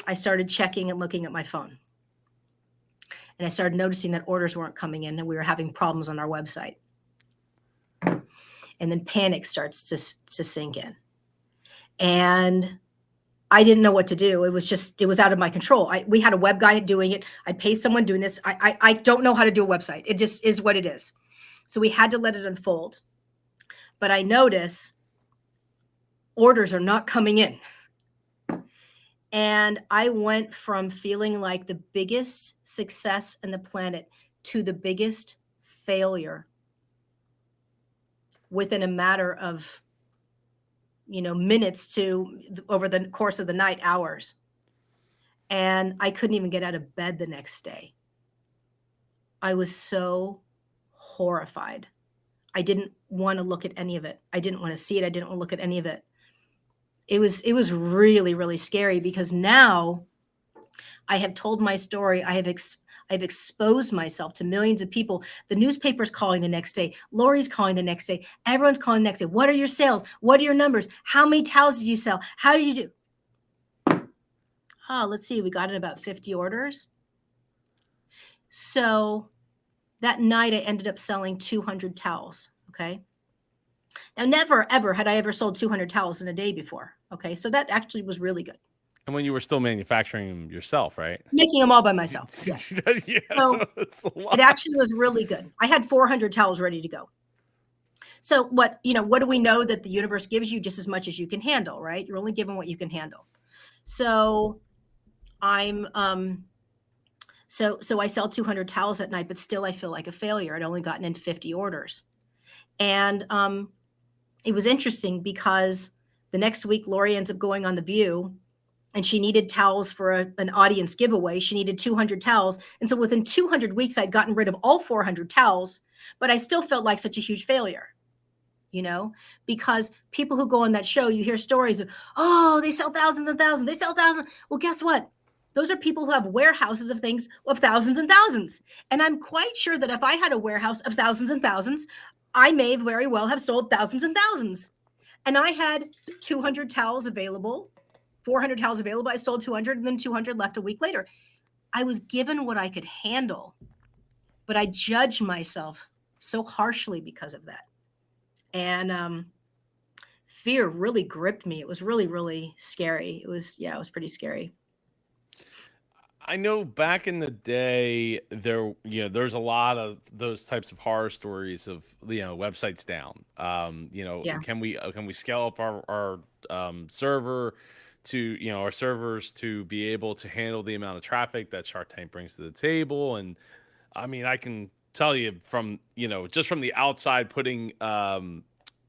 I started checking and looking at my phone. And I started noticing that orders weren't coming in, and we were having problems on our website. And then panic starts to sink in. And I didn't know what to do. It was out of my control. We had a web guy doing it. I paid someone doing this. I don't know how to do a website. It just is what it is. So we had to let it unfold. But I notice orders are not coming in. And I went from feeling like the biggest success in the planet to the biggest failure within a matter of, minutes to over the course of the night, hours. And I couldn't even get out of bed the next day. I was so horrified. I didn't want to look at any of it. I didn't want to see it. I didn't want to look at any of it. It was really, really scary, because now I have told my story. I've exposed myself to millions of people. The newspaper's calling the next day. Lori's calling the next day. Everyone's calling the next day. What are your sales? What are your numbers? How many towels did you sell? How did you do? Oh, let's see. We got in about 50 orders. So That night, I ended up selling 200 towels. Okay. Now, never, ever had I ever sold 200 towels in a day before. Okay. So that actually was really good. And when you were still manufacturing them yourself, right? Making them all by myself. Yes. Yeah, So so it's a it lot. actually was really good. I had 400 towels ready to go. So what do we know that the universe gives you just as much as you can handle, right? You're only given what you can handle. So I'm so I sell 200 towels at night, but still I feel like a failure. I'd only gotten in 50 orders. And it was interesting because the next week Lori ends up going on The View and she needed towels for an audience giveaway. She needed 200 towels. And so within 200 weeks, I'd gotten rid of all 400 towels, but I still felt like such a huge failure, because people who go on that show, you hear stories of, oh, they sell thousands and thousands. They sell thousands. Well, guess what? Those are people who have warehouses of things of thousands and thousands. And I'm quite sure that if I had a warehouse of thousands and thousands, I may very well have sold thousands and thousands. And I had 200 towels available, 400 towels available. I sold 200 and then 200 left a week later. I was given what I could handle, but I judged myself so harshly because of that. And fear really gripped me. It was really, really scary. It was pretty scary. I know back in the day there's a lot of those types of horror stories of websites down. Yeah. Can we scale up our server to our servers to be able to handle the amount of traffic that Shark Tank brings to the table? And I mean, I can tell you from just from the outside putting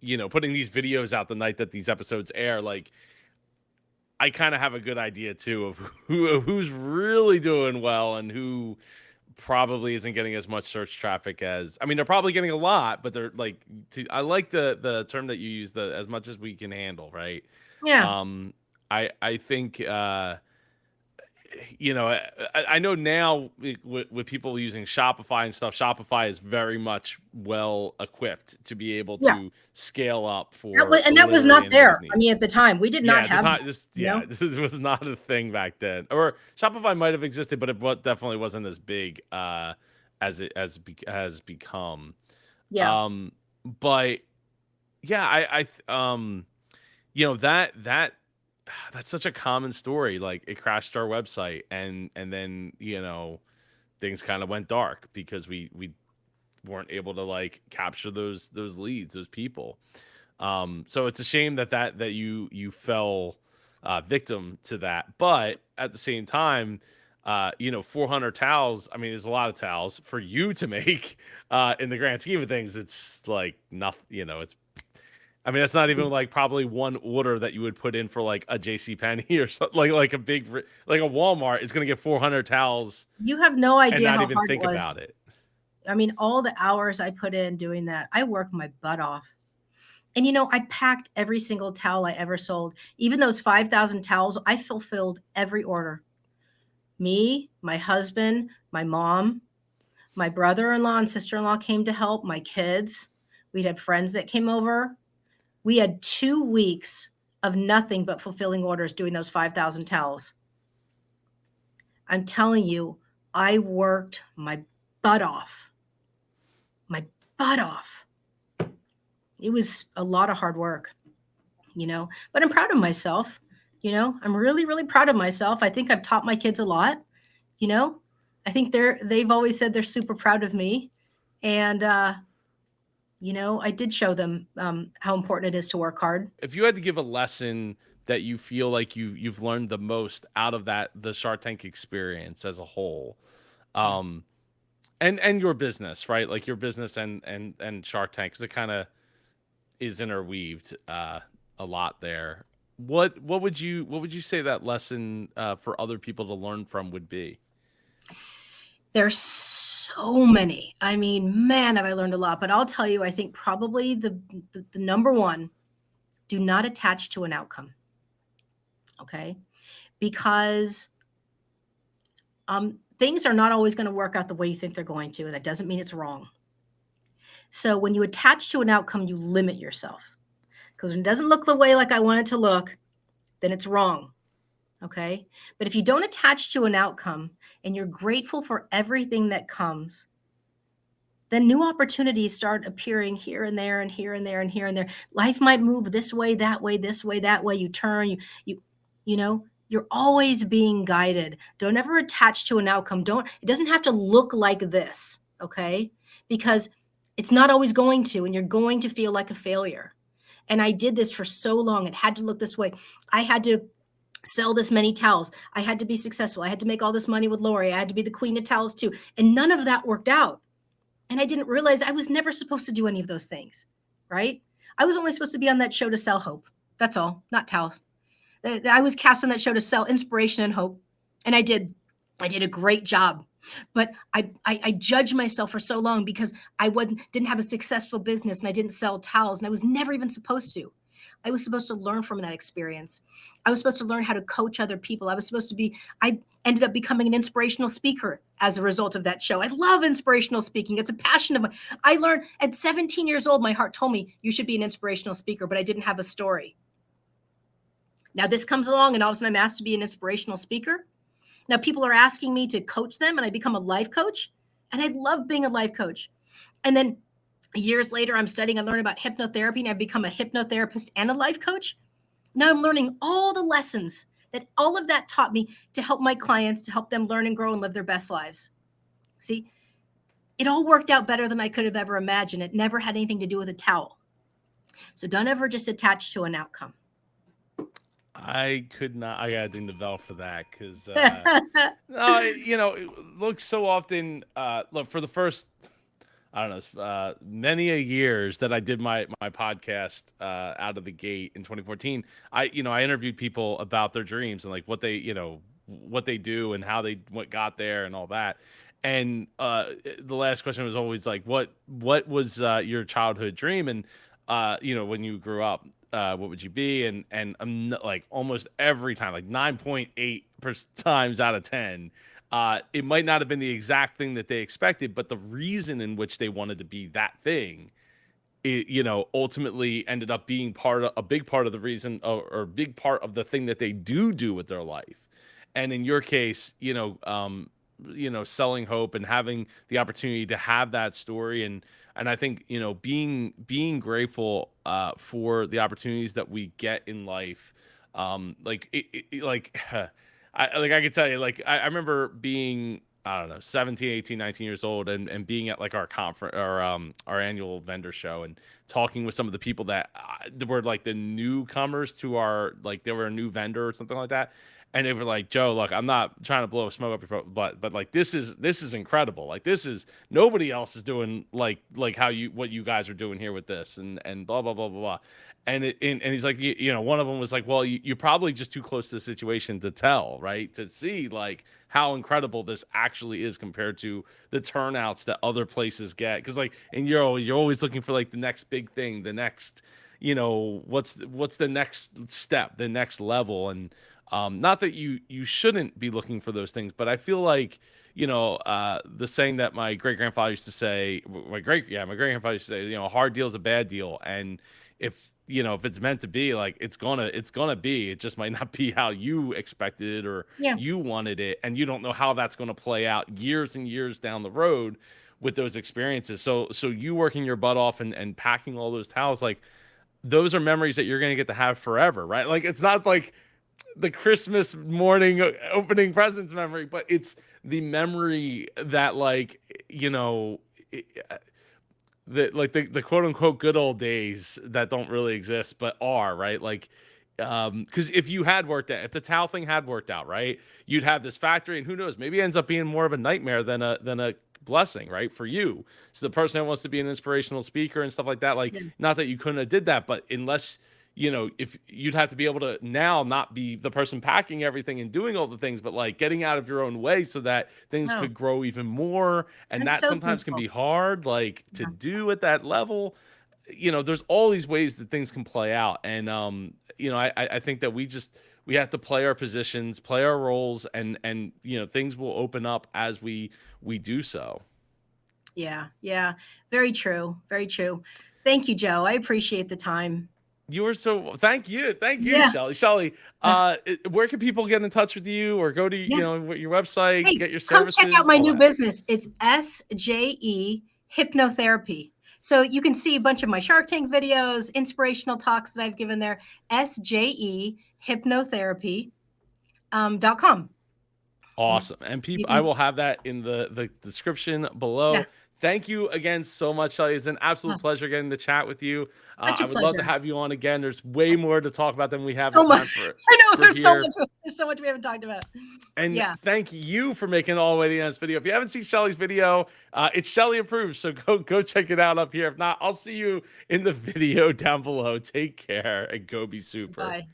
these videos out the night that these episodes air, like I kind of have a good idea too of who's really doing well and who probably isn't getting as much search traffic as. I mean, they're probably getting a lot, but they're like. I like the term that you use, the as much as we can handle, right? Yeah. Um, I think I know now with people using Shopify and stuff, Shopify is very much well equipped to be able Yeah. to scale up That for was, and that was literally not anyone's there. I mean, needs. at the time, we did Yeah, not at the have that, time, this you know? this was not a thing back then. Or Shopify might have existed, but definitely wasn't as big as it has become. Yeah. Um, but yeah, that that's such a common story. Like it crashed our website, and then things kind of went dark because we weren't able to like capture those leads, those people. So it's a shame that you fell victim to that, but at the same time, 400 towels. I mean, there's a lot of towels for you to make. In the grand scheme of things, it's like nothing. It's. I mean, that's not even like probably one order that you would put in for like a J.C. Penney or something like a like a Walmart is going to get 400 towels You have no and idea not how even hard it think was. about it. I mean, all the hours I put in doing that, I worked my butt off. And I packed every single towel I ever sold. Even those 5,000 towels, I fulfilled every order. Me, my husband, my mom, my brother-in-law and sister-in-law came to help, my kids. We'd had friends that came over. We had 2 weeks of nothing but fulfilling orders doing those 5,000 towels. I'm telling you, I worked my butt off. My butt off. It was a lot of hard work, but I'm proud of myself. I'm really, really proud of myself. I think I've taught my kids a lot. You know, I think they've always said they're super proud of me. And, I did show them how important it is to work hard. If you had to give a lesson that you feel like you've learned the most out of the Shark Tank experience as a whole, Yeah. um, and your business, right? Like your business and Shark Tank, because it kind of is interweaved a lot there. What would you say that lesson for other people to learn from would be? There's so many. I mean, man, have I learned a lot. But I'll tell you, I think probably the number one, do not attach to an outcome. Okay. Because things are not always going to work out the way you think they're going to. And that doesn't mean it's wrong. So when you attach to an outcome, you limit yourself. Because when it doesn't look the way like I want it to look, then it's wrong. Okay. But if you don't attach to an outcome and you're grateful for everything that comes, then new opportunities start appearing here and there and here and there and here and there. Life might move this way, that way, this way, that way. You turn, you, you know, you're always being guided. Don't ever attach to an outcome. It doesn't have to look like this, okay? Because it's not always going to, and you're going to feel like a failure. And I did this for so long. It had to look this way. I had to sell this many towels. I had to be successful. I had to make all this money with Lori. I had to be the queen of towels too. And none of that worked out. And I didn't realize I was never supposed to do any of those things, right? I was only supposed to be on that show to sell hope. That's all, not towels. I was cast on that show to sell inspiration and hope. And I did. I did a great job. But I judged myself for so long because didn't have a successful business and I didn't sell towels and I was never even supposed to. I was supposed to learn from that experience. I was supposed to learn how to coach other people. I ended up becoming an inspirational speaker as a result of that show. I love inspirational speaking. It's a passion of mine. I learned at 17 years old, my heart told me you should be an inspirational speaker, but I didn't have a story. Now this comes along and all of a sudden I'm asked to be an inspirational speaker. Now people are asking me to coach them and I become a life coach. And I love being a life coach. And then years later, I'm studying and learning about hypnotherapy and I've become a hypnotherapist and a life coach. Now I'm learning all the lessons that all of that taught me to help my clients, to help them learn and grow and live their best lives. See, it all worked out better than I could have ever imagined. It never had anything to do with a towel. So don't ever just attach to an outcome. I could not. I gotta ding the bell for that because no, look, so often. Look, for the first, I don't know, many a years that I did my podcast out of the gate in 2014. I interviewed people about their dreams and like what they do and how they got there and all that. And the last question was always like, what was your childhood dream? And when you grew up, what would you be? And I'm like almost every time, like 9.8 times out of 10, it might not have been the exact thing that they expected, but the reason in which they wanted to be that thing, ultimately ended up being a big part of the reason, or a big part of the thing that they do with their life. And in your case, selling hope and having the opportunity to have that story, and I think being grateful for the opportunities that we get in life, I could tell you, like I remember being, I don't know, 17, 18, 19 years old and being at like our conference or our annual vendor show and talking with some of the people that were like the newcomers to they were a new vendor or something like that. And they were like, Joe, look, I'm not trying to blow smoke up your but like this is incredible. Like this is, nobody else is doing like what you guys are doing here with this and blah blah blah blah blah. And he's like, one of them was like, well, you're probably just too close to the situation to tell, right? To see like how incredible this actually is compared to the turnouts that other places get. Because like, and you're always looking for like the next big thing, the next, what's the next step, the next level. And not that you shouldn't be looking for those things, but I feel like, the saying that my great grandfather used to say, my great grandfather used to say, a hard deal is a bad deal. And if it's meant to be, like it's gonna be, it just might not be how you expected it or Yeah. you wanted it. And you don't know how that's going to play out years and years down the road with those experiences. So you working your butt off and packing all those towels, like those are memories that you're going to get to have forever, right? Like it's not like the Christmas morning opening presents memory, but it's the memory that the quote unquote good old days that don't really exist, but are, right? Like, because if the towel thing had worked out, right, you'd have this factory, and who knows, maybe it ends up being more of a nightmare than a blessing, right, for you. So the person that wants to be an inspirational speaker and stuff like that, like, Yeah. not that you couldn't have did that, but unless if you'd have to be able to now not be the person packing everything and doing all the things, but like getting out of your own way so that things Oh, could grow even more. And I'm that so sometimes can thankful. be hard, like to Yeah. do at that level. There's all these ways that things can play out. And, I think that we have to play our positions, play our roles, and things will open up as we do so. Yeah. Yeah. Very true. Very true. Thank you, Joe. I appreciate the time. You were so thank you, Yeah. Shelly. Shelly, Yeah. where can people get in touch with you or go to Yeah. your website, Hey, get your come check out services, my all new that? business. It's SJE hypnotherapy. So you can see a bunch of my Shark Tank videos, inspirational talks that I've given there. SJE hypnotherapy .com. And Awesome. And you people, I can, will have that in the description yeah, below. Thank you again so much, Shelly. It's an oh, absolute pleasure getting to chat with you. such a I would love to pleasure. have you on again. There's way more to talk about than we have the So much. time I know for here. there's so much we haven't talked about. And Yeah. thank you for making it all the way to the end of this video. If you haven't seen Shelly's video, it's Shelly approved. So go check it out up here. If not, I'll see you in the video down below. Take care and go be super. Bye.